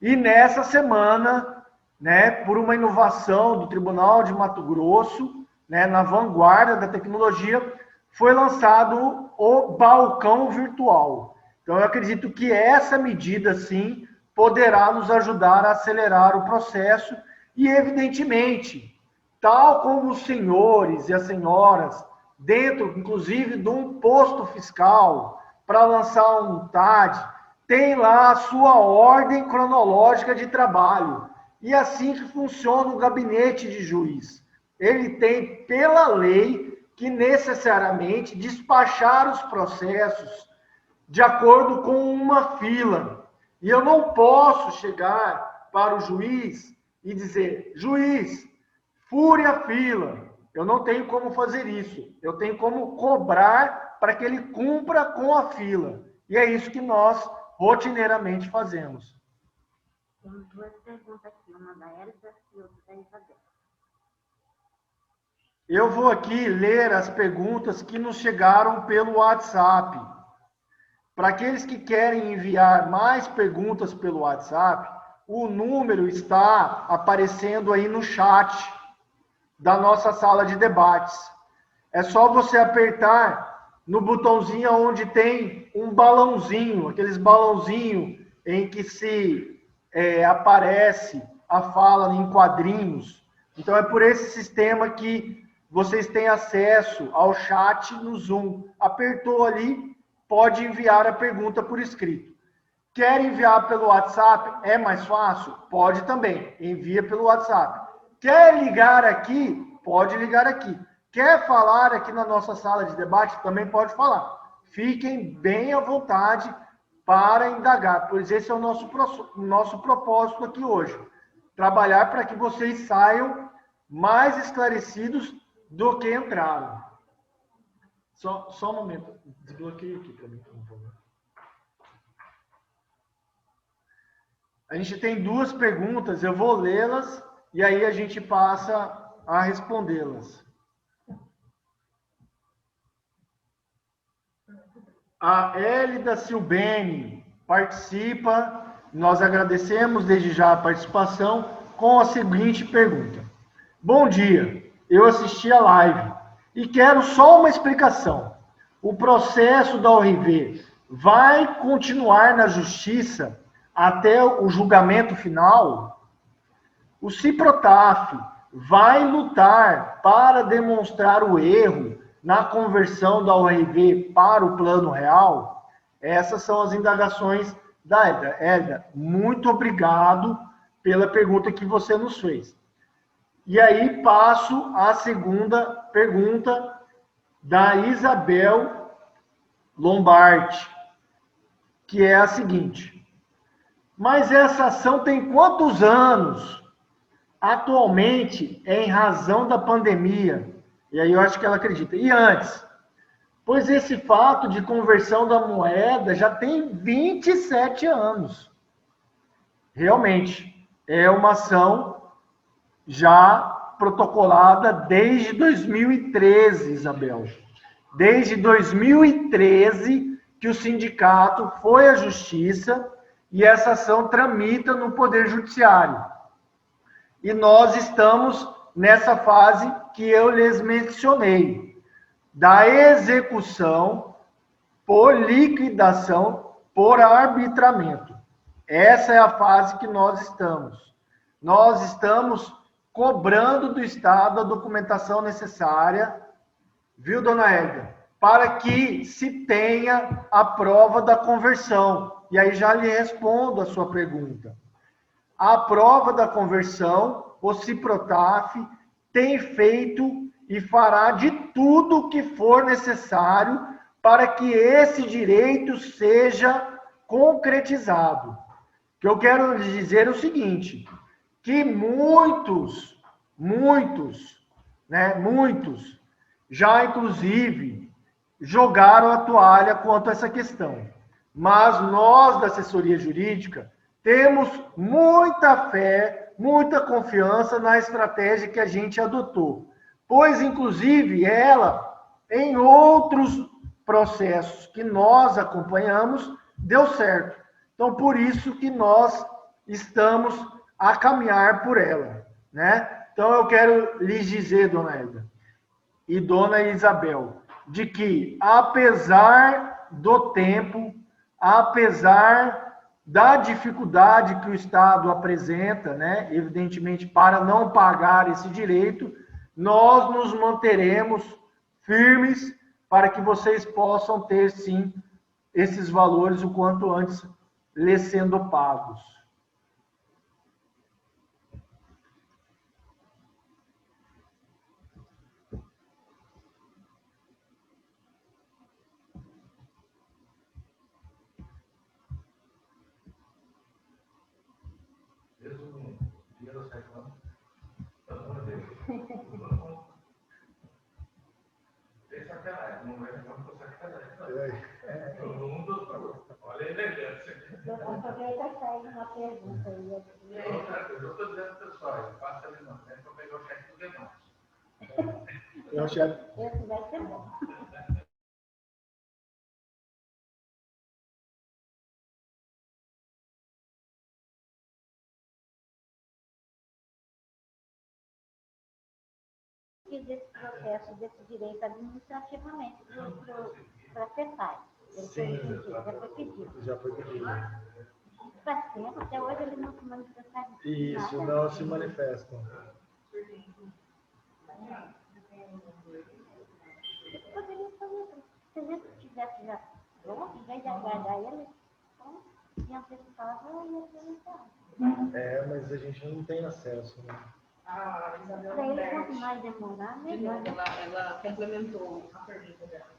E nessa semana, né, por uma inovação do Tribunal de Mato Grosso, né, na vanguarda da tecnologia, foi lançado o balcão virtual. Então, eu acredito que essa medida, sim, poderá nos ajudar a acelerar o processo e, evidentemente, tal como os senhores e as senhoras, dentro, inclusive, de um posto fiscal, para lançar um TAD, tem lá a sua ordem cronológica de trabalho. E assim que funciona o gabinete de juiz. Ele tem, pela lei, que necessariamente despachar os processos de acordo com uma fila. E eu não posso chegar para o juiz e dizer, juiz, fure a fila. Eu não tenho como fazer isso. Eu tenho como cobrar para que ele cumpra com a fila. E é isso que nós rotineiramente fazemos. Temos duas perguntas aqui, uma da Elza e outra da Isabel. Eu vou aqui ler as perguntas que nos chegaram pelo WhatsApp. Para aqueles que querem enviar mais perguntas pelo WhatsApp, o número está aparecendo aí no chat da nossa sala de debates. É só você apertar no botãozinho onde tem um balãozinho, aqueles balãozinhos em que se aparece a fala em quadrinhos. Então é por esse sistema que vocês têm acesso ao chat no Zoom. Apertou ali, pode enviar a pergunta por escrito. Quer enviar pelo WhatsApp? É mais fácil? Pode também. Envia pelo WhatsApp. Quer ligar aqui? Pode ligar aqui. Quer falar aqui na nossa sala de debate? Também pode falar. Fiquem bem à vontade para indagar, pois esse é o nosso propósito aqui hoje. Trabalhar para que vocês saiam mais esclarecidos do que entraram. Só um momento. Desbloqueie aqui para mim, por favor. A gente tem duas perguntas, eu vou lê-las e aí a gente passa a respondê-las. A Hélida Silbene participa, nós agradecemos desde já a participação, com a seguinte pergunta. Bom dia, eu assisti a live e quero só uma explicação. O processo da ORV vai continuar na justiça até o julgamento final? O Ciprotaf vai lutar para demonstrar o erro na conversão da ORV para o plano real? Essas são as indagações da Hélida. Hélida, muito obrigado pela pergunta que você nos fez. E aí passo à segunda pergunta da Isabel Lombardi, que é a seguinte. Mas essa ação tem quantos anos? Atualmente, é em razão da pandemia. E aí eu acho que ela acredita. E antes? Pois esse fato de conversão da moeda já tem 27 anos. Realmente, é uma ação já protocolada desde 2013, Isabel. Desde 2013 que o sindicato foi à justiça e essa ação tramita no Poder Judiciário. E nós estamos nessa fase que eu lhes mencionei, da execução por liquidação por arbitramento. Essa é a fase que nós estamos. Nós estamos cobrando do Estado a documentação necessária, viu, dona Edna, para que se tenha a prova da conversão. E aí já lhe respondo a sua pergunta. A prova da conversão, o Ciprotaf tem feito e fará de tudo o que for necessário para que esse direito seja concretizado. O que eu quero lhe dizer é o seguinte, que muitos já inclusive jogaram a toalha quanto a essa questão. Mas nós da assessoria jurídica temos muita fé, muita confiança na estratégia que a gente adotou, pois inclusive ela, em outros processos que nós acompanhamos, deu certo. Então, por isso que nós estamos a caminhar por ela, né? Então, eu quero lhes dizer, dona Edna e dona Isabel, de que, apesar do tempo, apesar da dificuldade que o Estado apresenta, né, evidentemente, para não pagar esse direito, nós nos manteremos firmes para que vocês possam ter, sim, esses valores o quanto antes lhes sendo pagos. Eu vou fazer uma pergunta aí. Eu estou dizendo, pessoal, passa ali não, para pegar o cheque do demais. Esse vai ser bom. Fiz esse processo desse direito administrativamente para a CEPAI. Já foi pedido. Faz tempo, até hoje ele não se manifestaram. Isso, não se manifestam. Poderia fazer, se a gente tivesse já pronto, em vez de aguardar ele, se antecipava, eu ia apresentar. Mas a gente não tem acesso, né? Para ele, quanto mais demorar, melhor. Ela complementou a pergunta dela.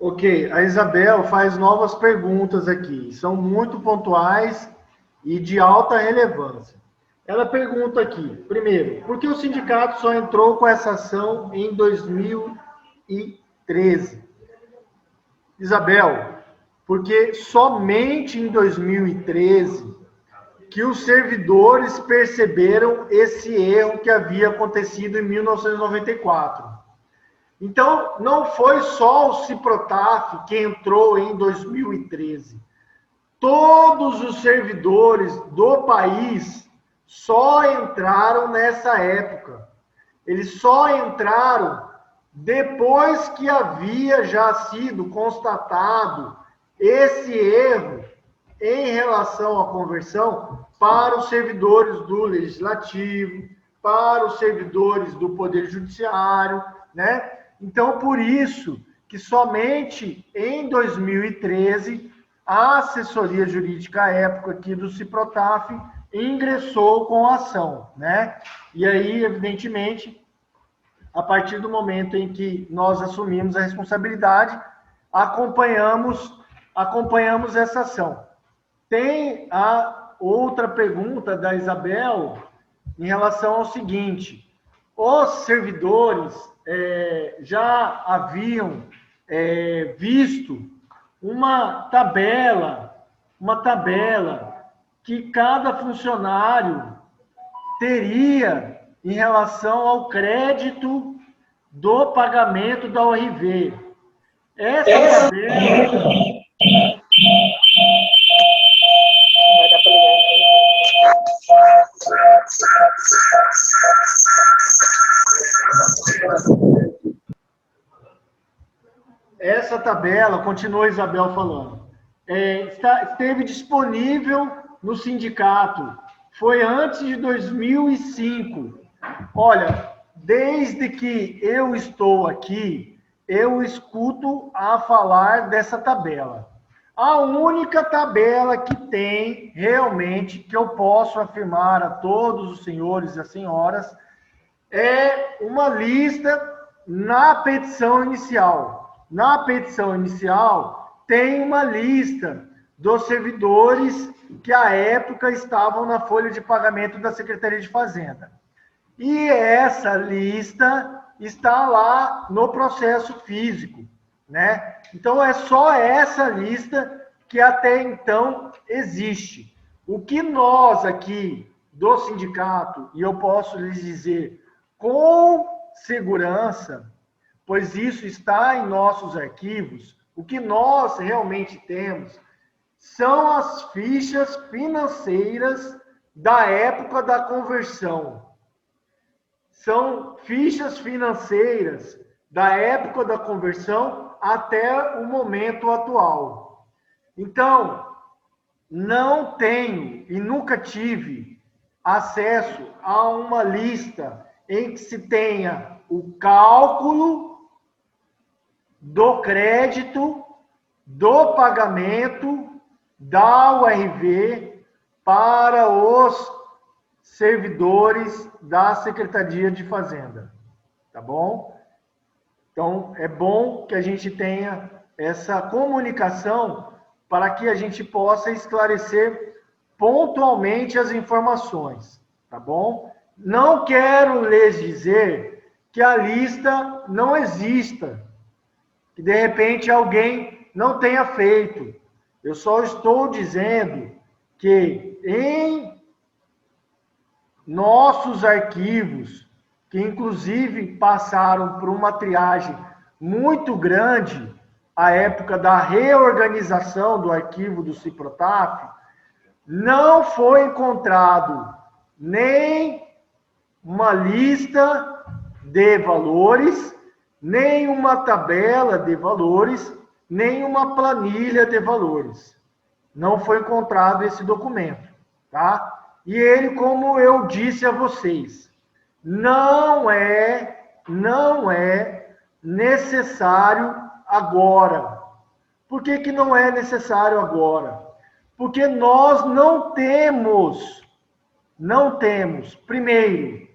Ok, a Isabel faz novas perguntas aqui, são muito pontuais e de alta relevância. Ela pergunta aqui, primeiro, por que o sindicato só entrou com essa ação em 2013? Isabel, porque somente em 2013 que os servidores perceberam esse erro que havia acontecido em 1994. Então, não foi só o Ciprotaf que entrou em 2013. Todos os servidores do país só entraram nessa época. Eles só entraram depois que havia já sido constatado esse erro em relação à conversão para os servidores do Legislativo, para os servidores do Poder Judiciário, né? Então, por isso que somente em 2013, a assessoria jurídica à época aqui do Ciprotaf ingressou com a ação, né? E aí, evidentemente, a partir do momento em que nós assumimos a responsabilidade, acompanhamos essa ação. Tem a outra pergunta da Isabel em relação ao seguinte: os servidores já haviam visto uma tabela que cada funcionário teria em relação ao crédito do pagamento da ORV. Essa tabela... Essa tabela, continua a Isabel falando, esteve disponível no sindicato. Foi antes de 2005. Olha, desde que eu estou aqui, eu escuto a falar dessa tabela. A única tabela que tem, realmente, que eu posso afirmar a todos os senhores e as senhoras, é uma lista na petição inicial. Na petição inicial, tem uma lista dos servidores que, à época, estavam na folha de pagamento da Secretaria de Fazenda. E essa lista está lá no processo físico, né? Então, é só essa lista que até então existe. O que nós aqui do sindicato, e eu posso lhes dizer com segurança, pois isso está em nossos arquivos, o que nós realmente temos são as fichas financeiras da época da conversão. São fichas financeiras da época da conversão até o momento atual. Então, não tenho e nunca tive acesso a uma lista em que se tenha o cálculo do crédito, do pagamento da URV para os servidores da Secretaria de Fazenda, tá bom? Então, é bom que a gente tenha essa comunicação para que a gente possa esclarecer pontualmente as informações, tá bom? Não quero lhes dizer que a lista não exista, que de repente alguém não tenha feito. Eu só estou dizendo que em nossos arquivos, que inclusive passaram por uma triagem muito grande, à época da reorganização do arquivo do Ciprotaf, não foi encontrado nem uma lista de valores, nem uma tabela de valores, nem uma planilha de valores. Não foi encontrado esse documento, tá? E ele, como eu disse a vocês, não é necessário agora. Por que que não é necessário agora? Porque nós não temos, primeiro,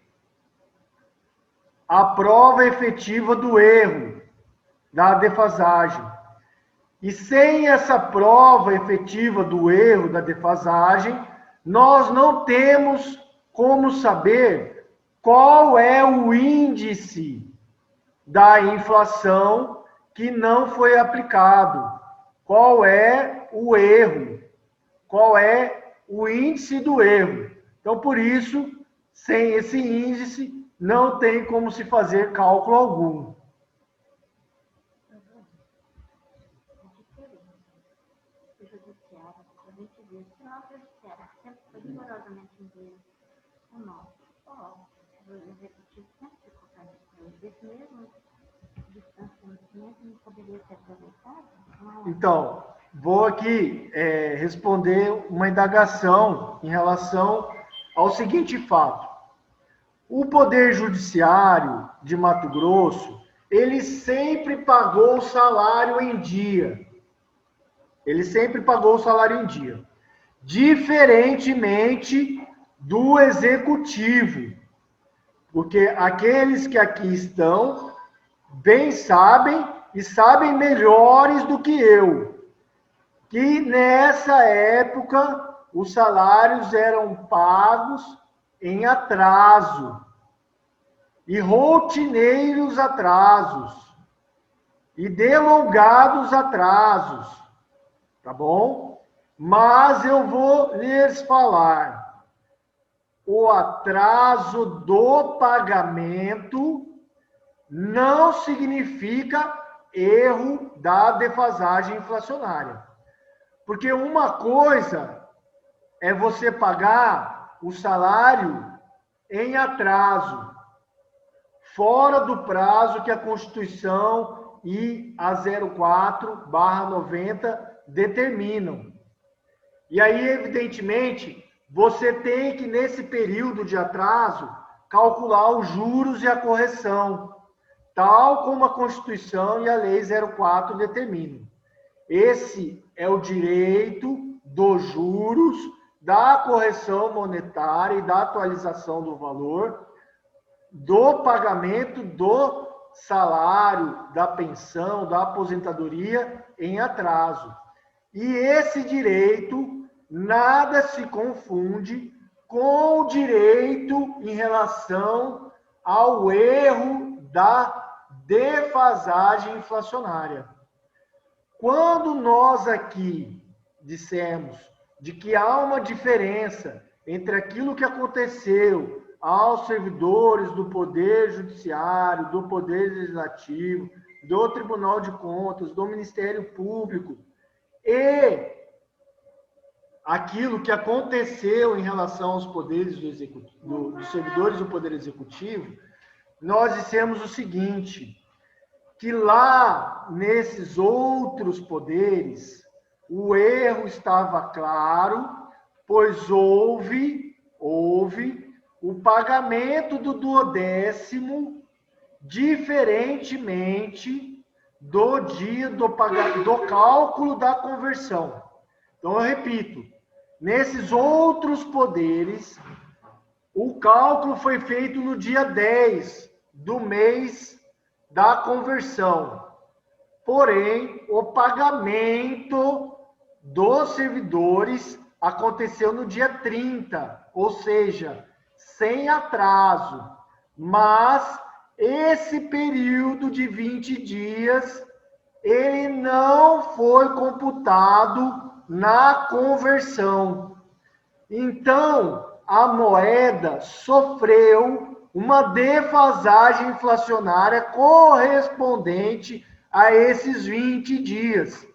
a prova efetiva do erro, da defasagem. E sem essa prova efetiva do erro, da defasagem, nós não temos como saber qual é o índice da inflação que não foi aplicado, qual é o erro, qual é o índice do erro. Então, por isso, sem esse índice, não tem como se fazer cálculo algum. Então, vou aqui responder uma indagação em relação ao seguinte fato. O Poder Judiciário de Mato Grosso, ele sempre pagou o salário em dia. Ele sempre pagou o salário em dia. Diferentemente do Executivo. Porque aqueles que aqui estão bem sabem e sabem melhores do que eu, que nessa época os salários eram pagos em atraso, e rotineiros atrasos, e delongados atrasos, tá bom? Mas eu vou lhes falar. o atraso do pagamento não significa erro da defasagem inflacionária. Porque uma coisa é você pagar o salário em atraso, fora do prazo que a Constituição e a 04/90 determinam. E aí, evidentemente, você tem que, nesse período de atraso, calcular os juros e a correção, tal como a Constituição e a Lei 04 determinam. Esse é o direito dos juros, da correção monetária e da atualização do valor, do pagamento do salário, da pensão, da aposentadoria em atraso. E esse direito nada se confunde com o direito em relação ao erro da defasagem inflacionária. Quando nós aqui dissemos de que há uma diferença entre aquilo que aconteceu aos servidores do Poder Judiciário, do Poder Legislativo, do Tribunal de Contas, do Ministério Público, e aquilo que aconteceu em relação aos poderes dos servidores do Poder Executivo, nós dissemos o seguinte, que lá nesses outros poderes, o erro estava claro, pois houve o pagamento do 12º diferentemente do dia do cálculo da conversão. Então, eu repito, nesses outros poderes, o cálculo foi feito no dia 10 do mês da conversão. Porém, o pagamento dos servidores aconteceu no dia 30, ou seja, sem atraso. Mas esse período de 20 dias, ele não foi computado na conversão. Então, a moeda sofreu uma defasagem inflacionária correspondente a esses 20 dias,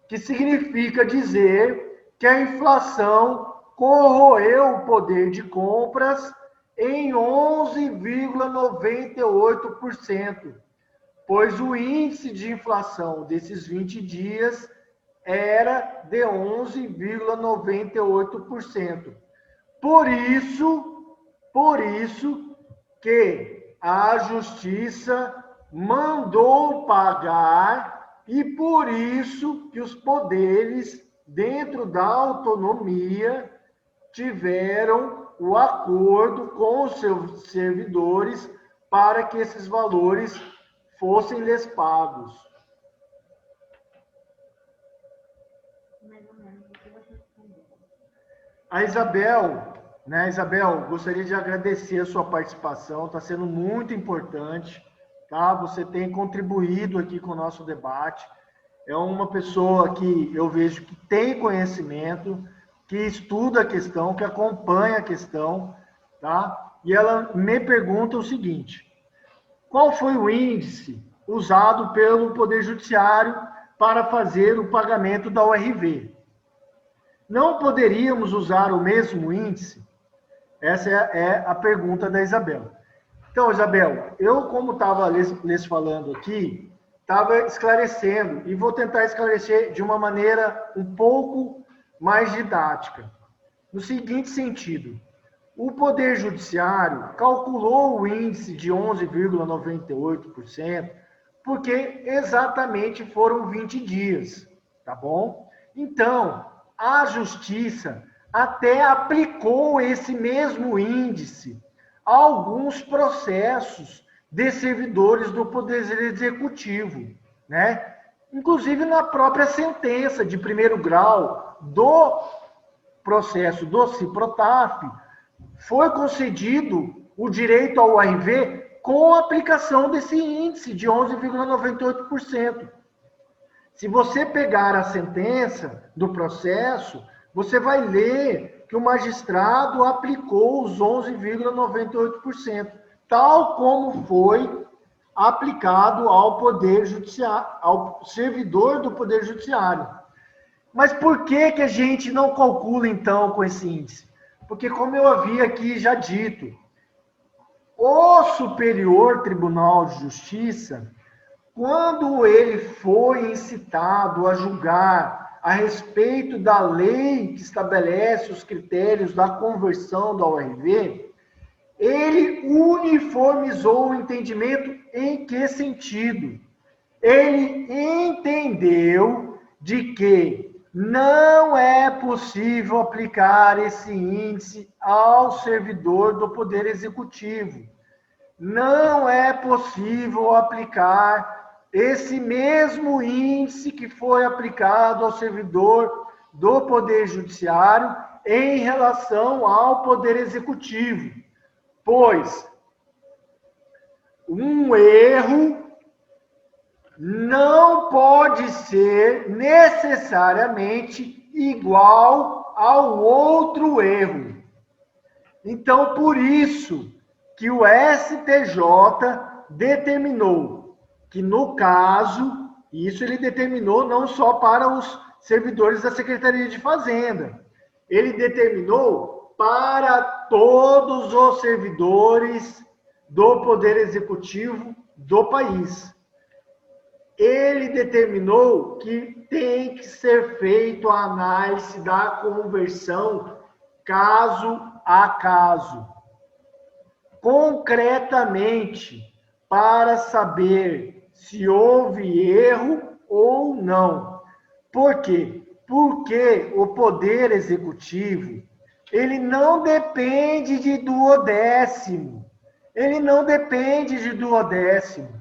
que significa dizer que a inflação corroeu o poder de compras em 11,98%, pois o índice de inflação desses 20 dias era de 11,98%. Por isso que a Justiça mandou pagar e por isso que os poderes, dentro da autonomia, tiveram o acordo com os seus servidores para que esses valores fossem lhes pagos. A Isabel, Isabel, gostaria de agradecer a sua participação, está sendo muito importante, tá? Você tem contribuído aqui com o nosso debate, é uma pessoa que eu vejo que tem conhecimento, que estuda a questão, que acompanha a questão, tá? E ela me pergunta o seguinte, qual foi o índice usado pelo Poder Judiciário para fazer o pagamento da URV? Não poderíamos usar o mesmo índice? Essa é a pergunta da Isabel. Então, Isabel, eu, como estava lhes falando aqui, estava esclarecendo, e vou tentar esclarecer de uma maneira um pouco mais didática. No seguinte sentido, o Poder Judiciário calculou o índice de 11,98%, porque exatamente foram 20 dias, tá bom? Então, a Justiça até aplicou esse mesmo índice a alguns processos de servidores do Poder Executivo, né? Inclusive na própria sentença de primeiro grau do processo do Ciprotaf, foi concedido o direito ao URV com a aplicação desse índice de 11,98%. Se você pegar a sentença do processo, você vai ler que o magistrado aplicou os 11,98%, tal como foi aplicado ao Poder Judiciário, ao servidor do Poder Judiciário. Mas por que que a gente não calcula, então, com esse índice? Porque, como eu havia aqui já dito, o Superior Tribunal de Justiça, quando ele foi incitado a julgar a respeito da lei que estabelece os critérios da conversão da URV, ele uniformizou o entendimento em que sentido? Ele entendeu de que não é possível aplicar esse índice ao servidor do Poder Executivo. Não é possível aplicar esse mesmo índice que foi aplicado ao servidor do Poder Judiciário em relação ao Poder Executivo, pois um erro não pode ser necessariamente igual ao outro erro. Então, por isso que o STJ determinou que, no caso, isso ele determinou não só para os servidores da Secretaria de Fazenda, ele determinou para todos os servidores do Poder Executivo do país. Ele determinou que tem que ser feita a análise da conversão caso a caso, concretamente, para saber se houve erro ou não. Por quê? Porque o Poder Executivo, ele não depende de duodécimo. Ele não depende de duodécimo.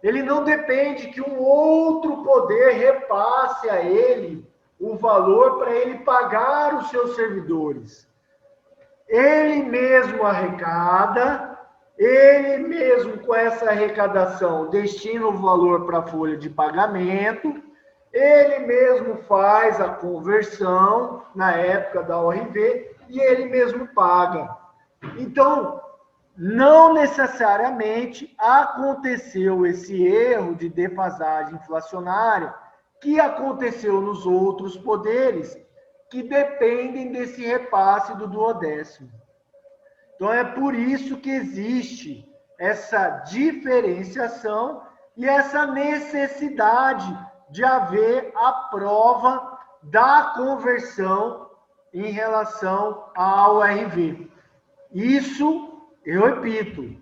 Ele não depende que um outro poder repasse a ele o valor para ele pagar os seus servidores. Ele mesmo arrecada, ele mesmo com essa arrecadação destina o valor para a folha de pagamento, ele mesmo faz a conversão na época da ORV e ele mesmo paga. Então, não necessariamente aconteceu esse erro de defasagem inflacionária que aconteceu nos outros poderes, que dependem desse repasse do duodécimo. Então, é por isso que existe essa diferenciação e essa necessidade de haver a prova da conversão em relação ao RV. Isso, eu repito,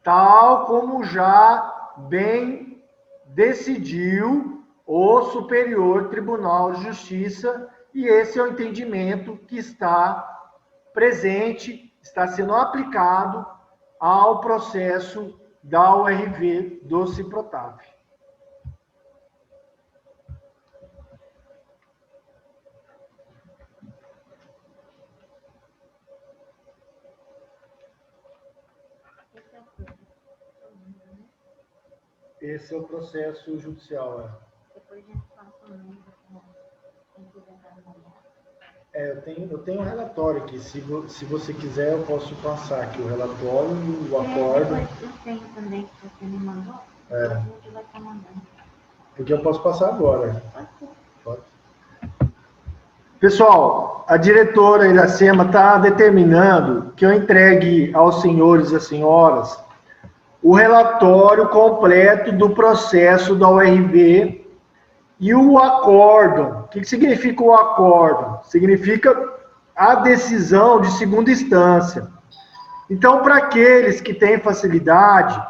tal como já bem decidiu o Superior Tribunal de Justiça, e esse é o entendimento que está presente, está sendo aplicado ao processo da URV do Ciprotaf. Esse é o processo judicial. Depois a gente passa o nome. Eu tenho um relatório aqui. Se você quiser, eu posso passar aqui o relatório e o acordo. Eu tenho também, que você me mandou. A gente vai estar mandando. Porque eu posso passar agora. Pode. Pessoal, a diretora Iracema está determinando que eu entregue aos senhores e às senhoras o relatório completo do processo da URV e o acórdão. O que significa o acórdão? Significa a decisão de segunda instância. Então, para aqueles que têm facilidade,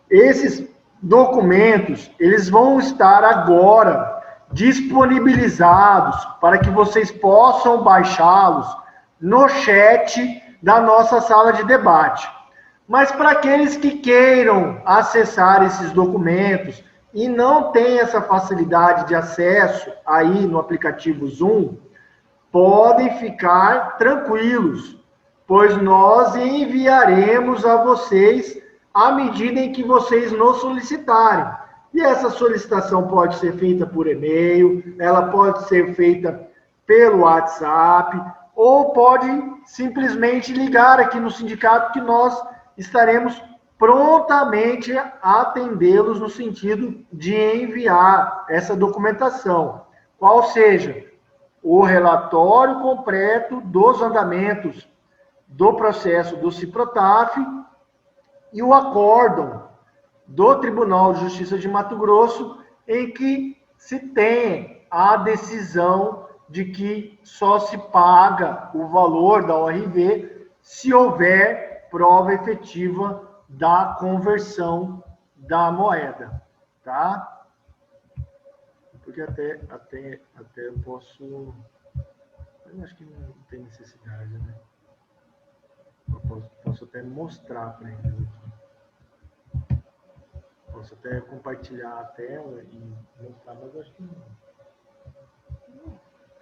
esses documentos, eles vão estar agora disponibilizados para que vocês possam baixá-los no chat da nossa sala de debate. Mas para aqueles que queiram acessar esses documentos e não têm essa facilidade de acesso aí no aplicativo Zoom, podem ficar tranquilos, pois nós enviaremos a vocês à medida em que vocês nos solicitarem. E essa solicitação pode ser feita por e-mail, ela pode ser feita pelo WhatsApp, ou pode simplesmente ligar aqui no sindicato que nós estaremos prontamente a atendê-los no sentido de enviar essa documentação, qual seja o relatório completo dos andamentos do processo do Ciprotaf e o acórdão do Tribunal de Justiça de Mato Grosso, em que se tem a decisão de que só se paga o valor da ORV se houver prova efetiva da conversão da moeda, tá? Porque até eu posso... Eu acho que não tem necessidade, né? Eu posso até mostrar para eles aqui. Posso até compartilhar a tela e mostrar, mas eu acho que não.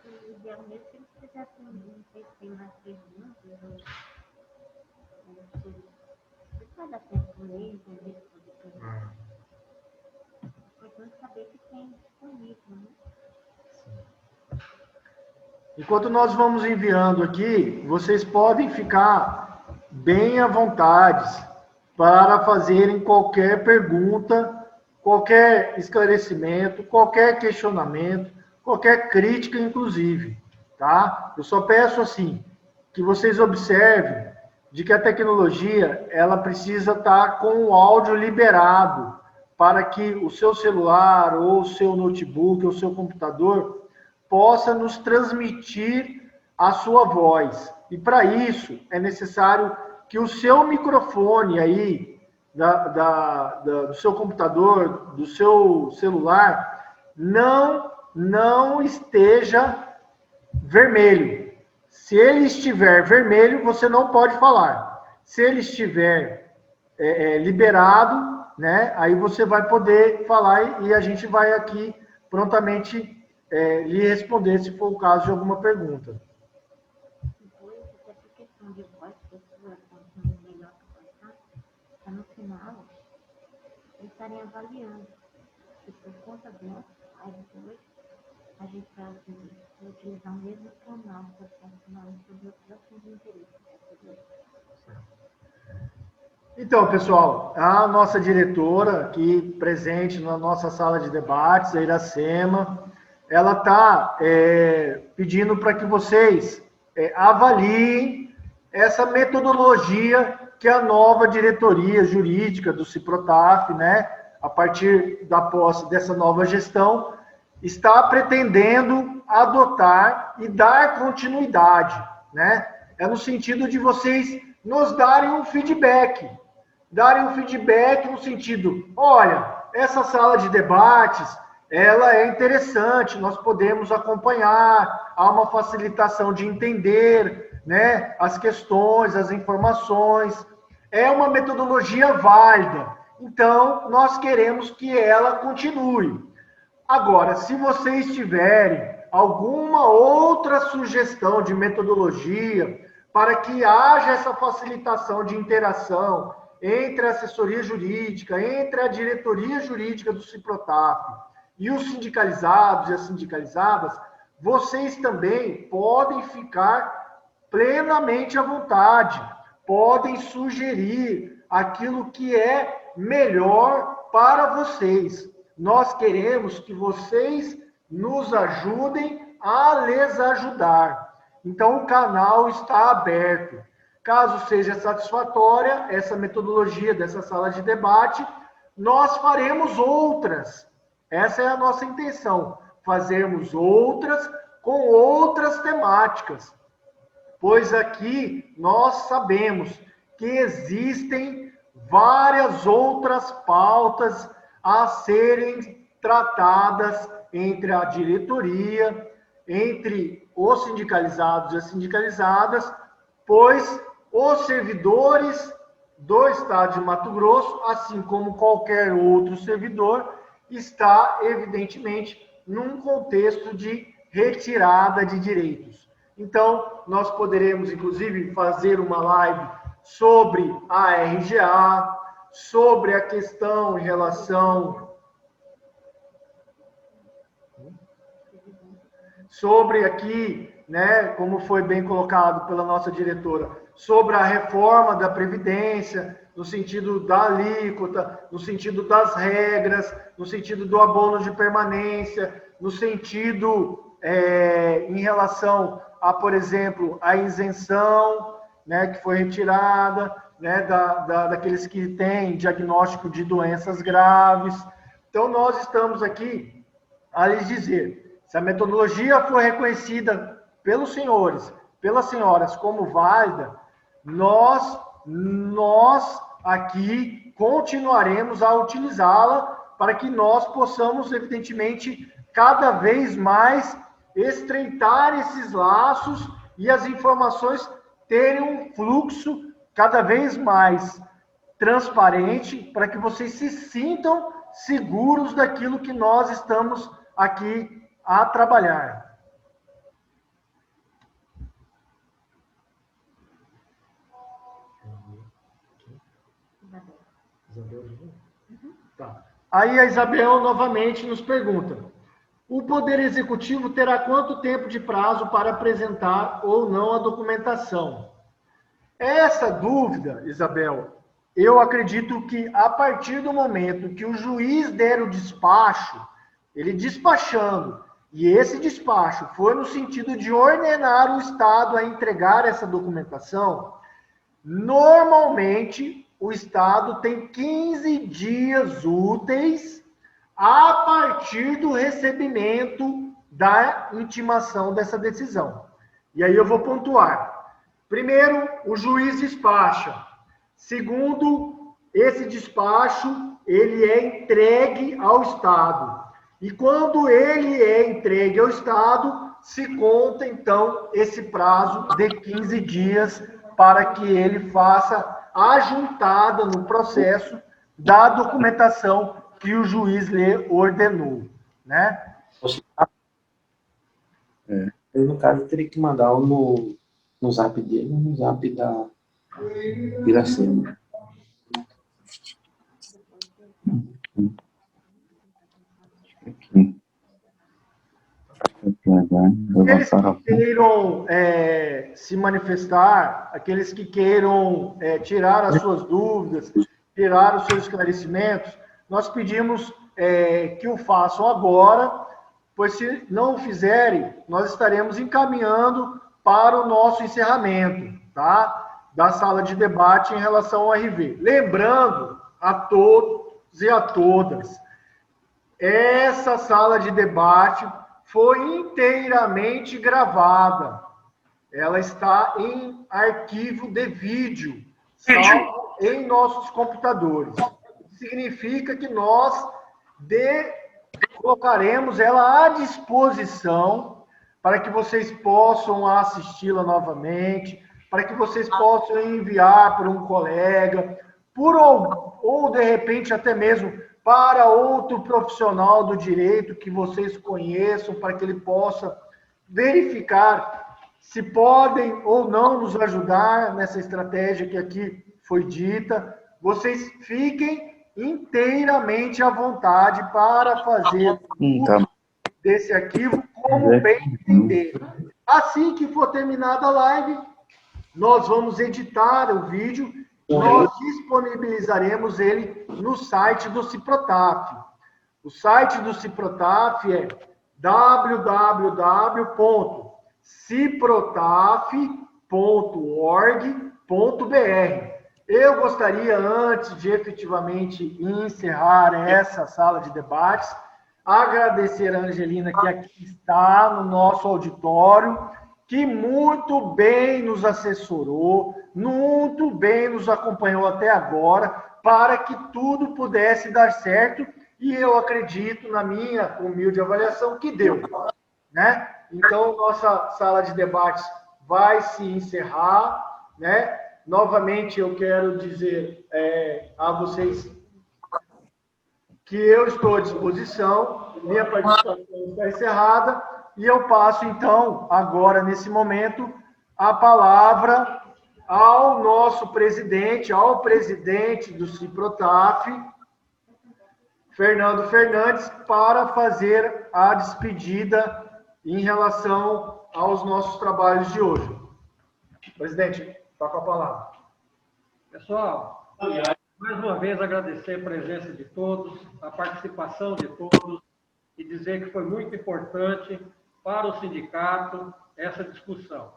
O ideal mesmo é que eles fizessem, não sei se tem mais perguntas, ou se vai dar tempo por eles, entender tudo. É importante saber que tem disponível, né? Enquanto nós vamos enviando aqui, vocês podem ficar bem à vontade para fazerem qualquer pergunta, qualquer esclarecimento, qualquer questionamento, qualquer crítica, inclusive, tá? Eu só peço, assim, que vocês observem de que a tecnologia, ela precisa estar com o áudio liberado para que o seu celular, ou o seu notebook, ou o seu computador possa nos transmitir a sua voz. E para isso é necessário que o seu microfone aí, do seu computador, do seu celular, não esteja vermelho. Se ele estiver vermelho, você não pode falar. Se ele estiver liberado, né, aí você vai poder falar e a gente vai aqui prontamente lhe responder, se for o caso de alguma pergunta. Depois, até por questão de voz, pessoa contando melhor que passar, para no final, eles estarem avaliando. E por conta dessa, aí depois, a gente vai utilizar o mesmo canal para funcionar sobre outros assuntos de interesse. Então, pessoal, a nossa diretora aqui presente na nossa sala de debates, a Iracema, ela está pedindo para que vocês avaliem essa metodologia que a nova diretoria jurídica do Ciprotaf, né, a partir da posse dessa nova gestão, está pretendendo adotar e dar continuidade, né? É no sentido de vocês nos darem um feedback no sentido, olha, essa sala de debates, ela é interessante, nós podemos acompanhar, há uma facilitação de entender, né, as questões, as informações, é uma metodologia válida, então nós queremos que ela continue. Agora, se vocês tiverem alguma outra sugestão de metodologia para que haja essa facilitação de interação entre a assessoria jurídica, entre a diretoria jurídica do Ciprotaf e os sindicalizados e as sindicalizadas, vocês também podem ficar plenamente à vontade, podem sugerir aquilo que é melhor para vocês. Nós queremos que vocês nos ajudem a lhes ajudar. Então, o canal está aberto. Caso seja satisfatória essa metodologia dessa sala de debate, nós faremos outras. Essa é a nossa intenção, fazermos outras com outras temáticas. Pois aqui nós sabemos que existem várias outras pautas a serem tratadas entre a diretoria, entre os sindicalizados e as sindicalizadas, pois os servidores do Estado de Mato Grosso, assim como qualquer outro servidor, está, evidentemente, num contexto de retirada de direitos. Então, nós poderemos, inclusive, fazer uma live sobre a RGA, sobre a questão em relação... sobre aqui, né, como foi bem colocado pela nossa diretora, sobre a reforma da Previdência, no sentido da alíquota, no sentido das regras, no sentido do abono de permanência, no sentido em relação a, por exemplo, a isenção, né, que foi retirada, né, daqueles que têm diagnóstico de doenças graves. Então, nós estamos aqui a lhes dizer, se a metodologia for reconhecida pelos senhores, pelas senhoras como válida, nós aqui continuaremos a utilizá-la para que nós possamos, evidentemente, cada vez mais estreitar esses laços e as informações terem um fluxo cada vez mais transparente para que vocês se sintam seguros daquilo que nós estamos aqui a trabalhar. Tá. Aí a Isabel novamente nos pergunta: o Poder Executivo terá quanto tempo de prazo para apresentar ou não a documentação? Essa dúvida, Isabel, eu acredito que a partir do momento que o juiz der o despacho, ele despachando, e esse despacho foi no sentido de ordenar o Estado a entregar essa documentação, normalmente o Estado tem 15 dias úteis a partir do recebimento da intimação dessa decisão. E aí eu vou pontuar. Primeiro, o juiz despacha. Segundo, esse despacho, ele é entregue ao Estado. E quando ele é entregue ao Estado, se conta, então, esse prazo de 15 dias para que ele faça a juntada no processo da documentação que o juiz lhe ordenou, né? Eu, no caso, teria que mandar no zap dele, no zap da Iracema. Aqueles que queiram se manifestar, aqueles que queiram tirar as suas dúvidas, tirar os seus esclarecimentos, nós pedimos que o façam agora, pois se não o fizerem, nós estaremos encaminhando para o nosso encerramento, tá? Da sala de debate em relação ao RV. Lembrando a todos e a todas, essa sala de debate foi inteiramente gravada. Ela está em arquivo de vídeo, salvo em nossos computadores. Significa que nós colocaremos ela à disposição para que vocês possam assisti-la novamente, para que vocês possam enviar para um colega, ou de repente até mesmo para outro profissional do direito que vocês conheçam, para que ele possa verificar se podem ou não nos ajudar nessa estratégia que aqui foi dita. Vocês fiquem inteiramente à vontade para fazer uso desse arquivo como bem entender. Assim que for terminada a live, nós vamos editar o vídeo, nós disponibilizaremos ele no site do Ciprotaf. O site do Ciprotaf é www.ciprotaf.org.br. Eu gostaria, antes de efetivamente encerrar essa sala de debates, agradecer a Angelina, que aqui está no nosso auditório, que muito bem nos assessorou, muito bem nos acompanhou até agora, para que tudo pudesse dar certo, e eu acredito, na minha humilde avaliação, que deu, né? Então, nossa sala de debates vai se encerrar, né? Novamente, eu quero dizer a vocês que eu estou à disposição, minha participação está encerrada, e eu passo, então, agora, nesse momento, a palavra ao nosso presidente, ao presidente do Ciprotaf, Fernando Fernandes, para fazer a despedida em relação aos nossos trabalhos de hoje. Presidente, está com a palavra. Pessoal, mais uma vez agradecer a presença de todos, a participação de todos e dizer que foi muito importante para o sindicato essa discussão.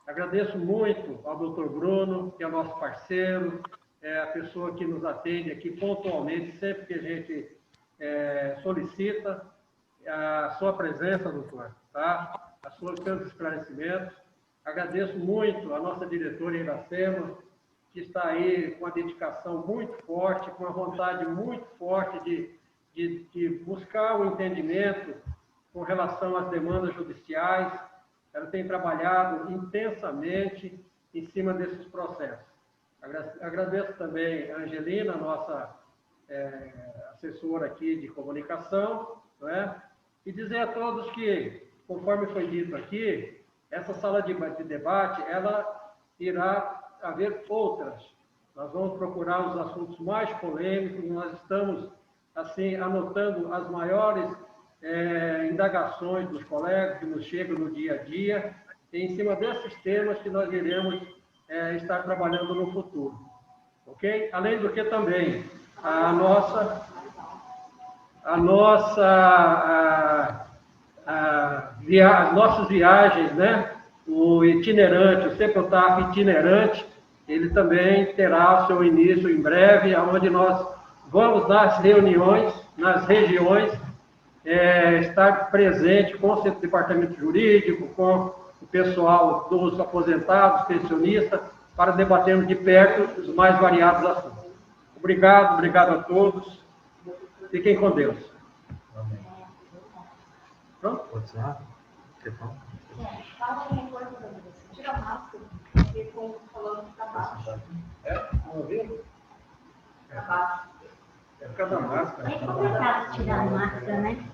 Agradeço muito ao doutor Bruno, que é nosso parceiro, é a pessoa que nos atende aqui pontualmente, sempre que a gente solicita a sua presença, doutor, tá? Os seus esclarecimentos. Agradeço muito a nossa diretora Iracema, que está aí com uma dedicação muito forte, com uma vontade muito forte de buscar o entendimento com relação às demandas judiciais. Ela tem trabalhado intensamente em cima desses processos. Agradeço também a Angelina, nossa assessora aqui de comunicação, não é? E dizer a todos que, conforme foi dito aqui, essa sala de debate, ela irá haver outras. Nós vamos procurar os assuntos mais polêmicos, nós estamos, assim, anotando as maiores indagações dos colegas que nos chegam no dia a dia, e em cima desses temas que nós iremos estar trabalhando no futuro. Ok? Além do que também, as nossas viagens, né? O itinerante, o CEPOTAF itinerante, ele também terá seu início em breve, onde nós vamos nas reuniões, nas regiões, estar presente com o departamento jurídico, com o pessoal dos aposentados, pensionistas, para debatermos de perto os mais variados assuntos. Obrigado a todos. Fiquem com Deus. Amém. Pronto? Pode ser? Fala alguma coisa, Danilo. Tira a máscara, porque estão falando que está baixo. Não ouviu? Está baixo. É por causa da máscara. É complicado tirar a máscara, né?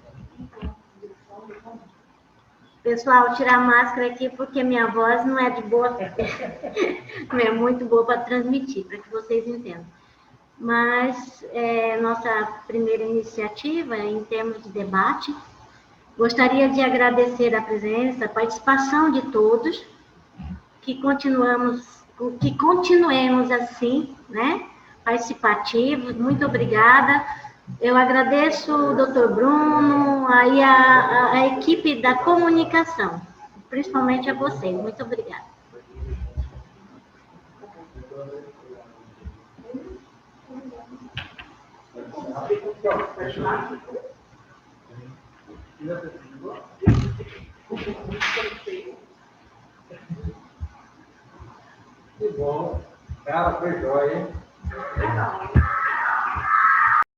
Pessoal, tirar a máscara aqui porque minha voz não é de boa, não é muito boa para transmitir, para que vocês entendam. Mas nossa primeira iniciativa em termos de debate. Gostaria de agradecer a presença, a participação de todos, que continuemos assim, né? Participativos. Muito obrigada. Eu agradeço o doutor Bruno, aí a equipe da comunicação, principalmente a vocês. Muito obrigada. Que bom. Cara, foi jóia, hein?